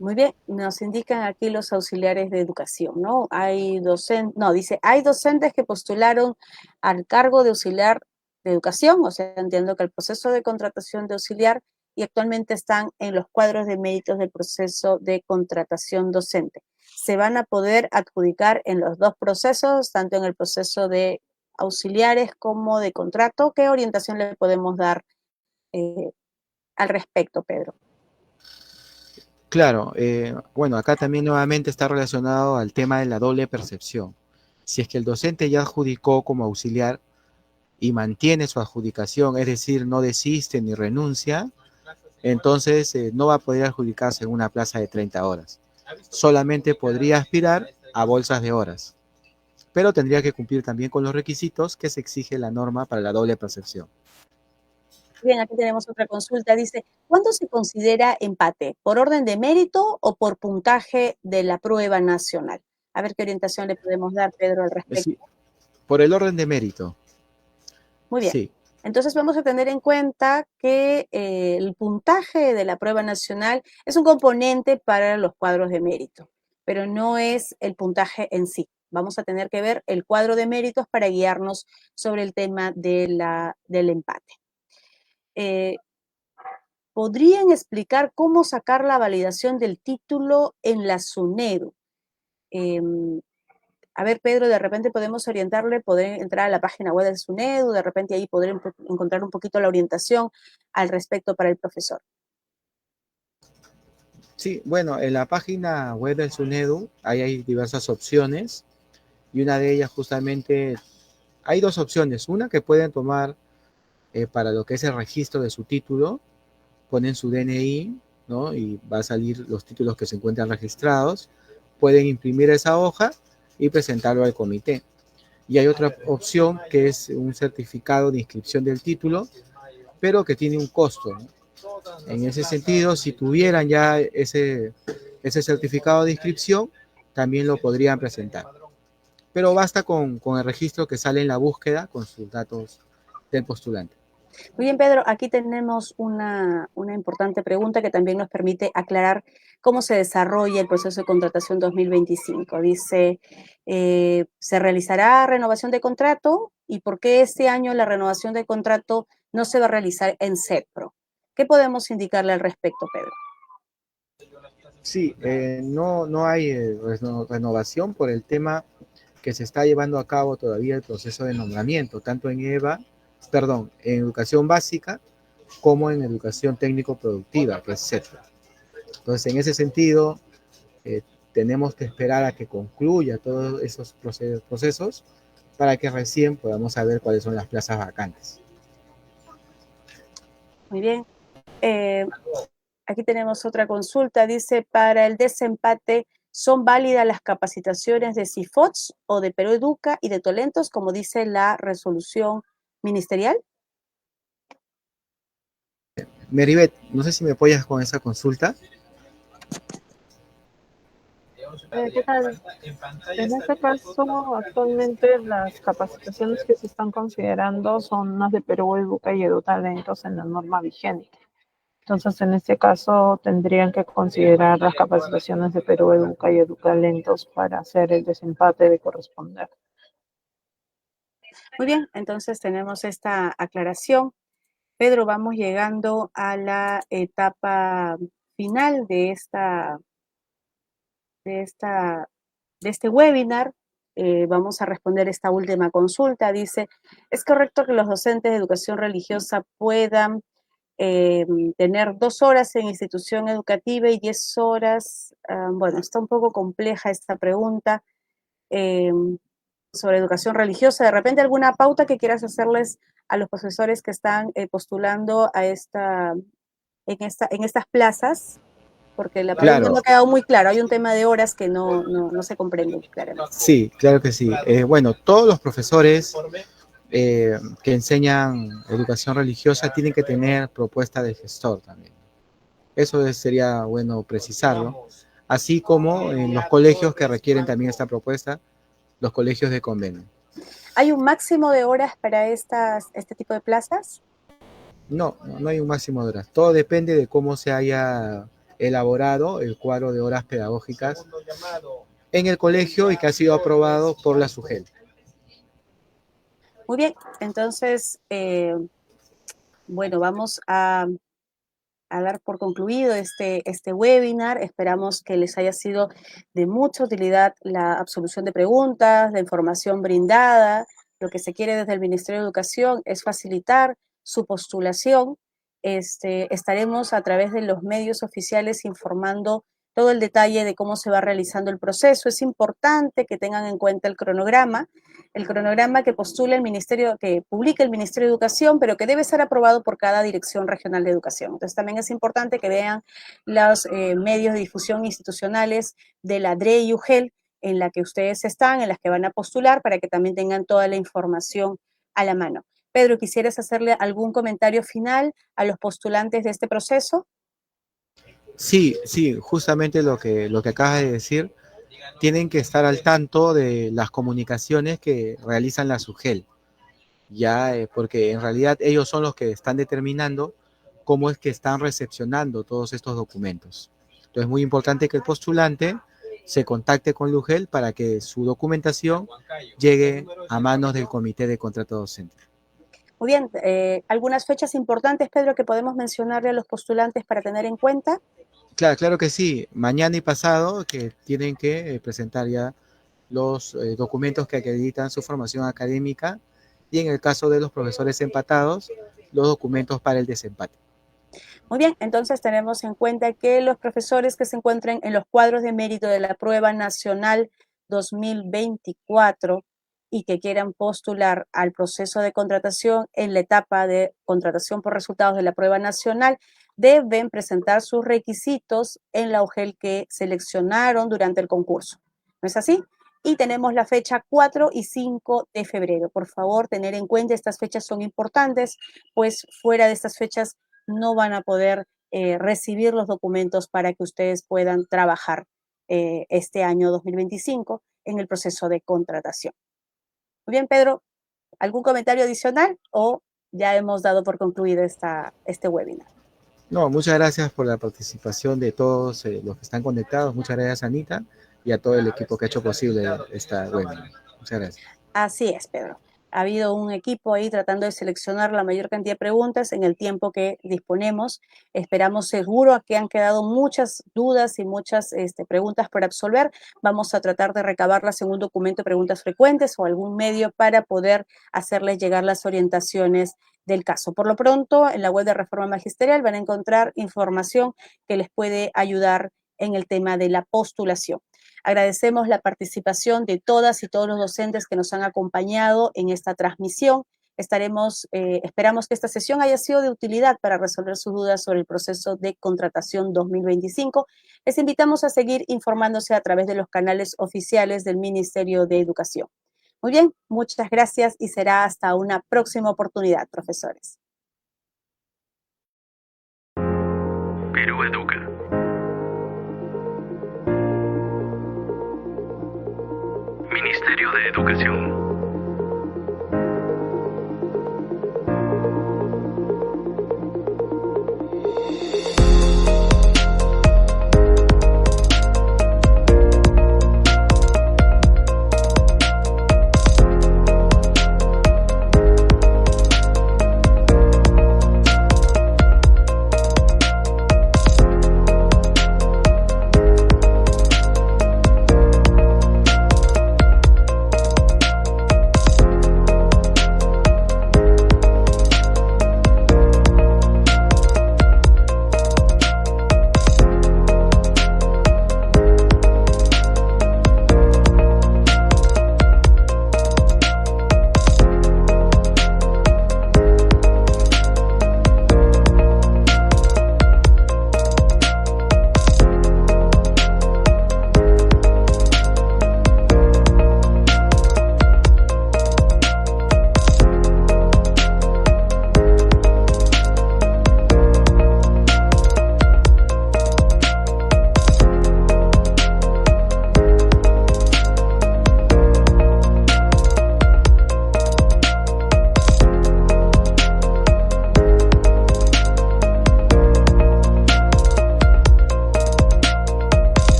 Muy bien, nos indican aquí los auxiliares de educación, ¿no? Hay docentes, no, dice, hay docentes que postularon al cargo de auxiliar de educación, o sea, entiendo que el proceso de contratación de auxiliar y actualmente están en los cuadros de méritos del proceso de contratación docente. Se van a poder adjudicar en los dos procesos, tanto en el proceso de auxiliares como de contrato. ¿Qué orientación le podemos dar al respecto, Pedro? Claro, bueno, acá también nuevamente está relacionado al tema de la doble percepción. Si es que el docente ya adjudicó como auxiliar y mantiene su adjudicación, es decir, no desiste ni renuncia, entonces no va a poder adjudicarse en una plaza de 30 horas. Solamente podría aspirar a bolsas de horas, pero tendría que cumplir también con los requisitos que se exige la norma para la doble percepción. Bien, aquí tenemos otra consulta. Dice, ¿cuándo se considera empate? ¿Por orden de mérito o por puntaje de la prueba nacional? A ver qué orientación le podemos dar, Pedro, al respecto. Sí, por el orden de mérito. Muy bien. Sí. Entonces vamos a tener en cuenta que el puntaje de la prueba nacional es un componente para los cuadros de mérito, pero no es el puntaje en sí. Vamos a tener que ver el cuadro de méritos para guiarnos sobre el tema del empate. ¿Podrían explicar cómo sacar la validación del título en la SUNEDU? A ver, Pedro, de repente podemos orientarle, poder entrar a la página web del SUNEDU, de repente ahí poder encontrar un poquito la orientación al respecto para el profesor. Sí, bueno, en la página web del SUNEDU ahí hay diversas opciones y una de ellas justamente, hay dos opciones. Una que pueden tomar para lo que es el registro de su título, ponen su DNI, ¿no? Y va a salir los títulos que se encuentran registrados. Pueden imprimir esa hoja y presentarlo al comité. Y hay otra opción que es un certificado de inscripción del título, pero que tiene un costo, ¿no? En ese sentido, si tuvieran ya ese certificado de inscripción, también lo podrían presentar. Pero basta con el registro que sale en la búsqueda con sus datos del postulante. Muy bien, Pedro, aquí tenemos una importante pregunta que también nos permite aclarar cómo se desarrolla el proceso de contratación 2025. Dice, ¿se realizará renovación de contrato? ¿Y por qué este año la renovación de contrato no se va a realizar en CEPRO? ¿Qué podemos indicarle al respecto, Pedro? Sí, no hay renovación por el tema que se está llevando a cabo todavía el proceso de nombramiento, tanto en en educación básica, como en educación técnico-productiva, que es CETRA. Entonces, en ese sentido, tenemos que esperar a que concluya todos esos procesos para que recién podamos saber cuáles son las plazas vacantes. Muy bien. Aquí tenemos otra consulta. Dice, para el desempate, ¿son válidas las capacitaciones de CIFOTS o de Perú Educa y de Tolentos, como dice la resolución ministerial? Meribet, no sé si me apoyas con esa consulta. ¿Qué tal? En este caso, actualmente las capacitaciones que se están considerando son las de Perú Educa y EduTalentos en la norma vigente. Entonces, en este caso, tendrían que considerar las capacitaciones de Perú Educa y EduTalentos para hacer el desempate de corresponder. Muy bien, entonces tenemos esta aclaración. Pedro, vamos llegando a la etapa final de este webinar. Vamos a responder esta última consulta. Dice, ¿es correcto que los docentes de educación religiosa puedan tener 2 horas en institución educativa y 10 horas? Bueno, está un poco compleja esta pregunta sobre educación religiosa. De repente, alguna pauta que quieras hacerles a los profesores que están postulando a en estas plazas, porque la pregunta Claro. no ha quedado muy claro, hay un tema de horas que no se comprende claramente. Sí, claro que sí. Bueno, todos los profesores que enseñan educación religiosa tienen que tener propuesta de gestor también. Eso sería bueno precisarlo, así como en los colegios que requieren también esta propuesta, los colegios de convenio. ¿Hay un máximo de horas para este tipo de plazas? No hay un máximo de horas. Todo depende de cómo se haya elaborado el cuadro de horas pedagógicas en el colegio y que ha sido aprobado por la SUGEL. Muy bien, entonces, bueno, vamos a dar por concluido este webinar. Esperamos que les haya sido de mucha utilidad la absolución de preguntas, la información brindada. Lo que se quiere desde el Ministerio de Educación es facilitar su postulación. Estaremos a través de los medios oficiales informando todo el detalle de cómo se va realizando el proceso. Es importante que tengan en cuenta el cronograma que postula el Ministerio, que publica el Ministerio de Educación, pero que debe ser aprobado por cada Dirección Regional de Educación. Entonces también es importante que vean los medios de difusión institucionales de la DRE y UGEL en la que ustedes están, en las que van a postular, para que también tengan toda la información a la mano. Pedro, ¿quisieras hacerle algún comentario final a los postulantes de este proceso? Sí, justamente lo que acabas de decir, tienen que estar al tanto de las comunicaciones que realizan la SUGEL, ya porque en realidad ellos son los que están determinando cómo es que están recepcionando todos estos documentos. Entonces es muy importante que el postulante se contacte con la UGEL para que su documentación llegue a manos del Comité de Contrato Docente. Muy bien, algunas fechas importantes, Pedro, que podemos mencionarle a los postulantes para tener en cuenta. Claro que sí. Mañana y pasado que tienen que presentar ya los documentos que acreditan su formación académica y en el caso de los profesores empatados, los documentos para el desempate. Muy bien, entonces tenemos en cuenta que los profesores que se encuentren en los cuadros de mérito de la Prueba Nacional 2024 y que quieran postular al proceso de contratación en la etapa de contratación por resultados de la Prueba Nacional, deben presentar sus requisitos en la UGEL que seleccionaron durante el concurso. ¿No es así? Y tenemos la fecha 4 y 5 de febrero. Por favor, tener en cuenta, estas fechas son importantes, pues fuera de estas fechas no van a poder recibir los documentos para que ustedes puedan trabajar este año 2025 en el proceso de contratación. Muy bien, Pedro, ¿algún comentario adicional o ya hemos dado por concluido este webinar? No, muchas gracias por la participación de todos los que están conectados. Muchas gracias, Anita, y a todo el equipo que ha hecho posible esta webinar. Muchas gracias. Así es, Pedro. Ha habido un equipo ahí tratando de seleccionar la mayor cantidad de preguntas en el tiempo que disponemos. Esperamos seguro que han quedado muchas dudas y muchas preguntas por absolver. Vamos a tratar de recabarlas en un documento de preguntas frecuentes o algún medio para poder hacerles llegar las orientaciones del caso. Por lo pronto, en la web de Reforma Magisterial van a encontrar información que les puede ayudar en el tema de la postulación. Agradecemos la participación de todas y todos los docentes que nos han acompañado en esta transmisión. Esperamos que esta sesión haya sido de utilidad para resolver sus dudas sobre el proceso de contratación 2025. Les invitamos a seguir informándose a través de los canales oficiales del Ministerio de Educación. Muy bien, muchas gracias y será hasta una próxima oportunidad, profesores. Perú Educa. Ministerio de Educación.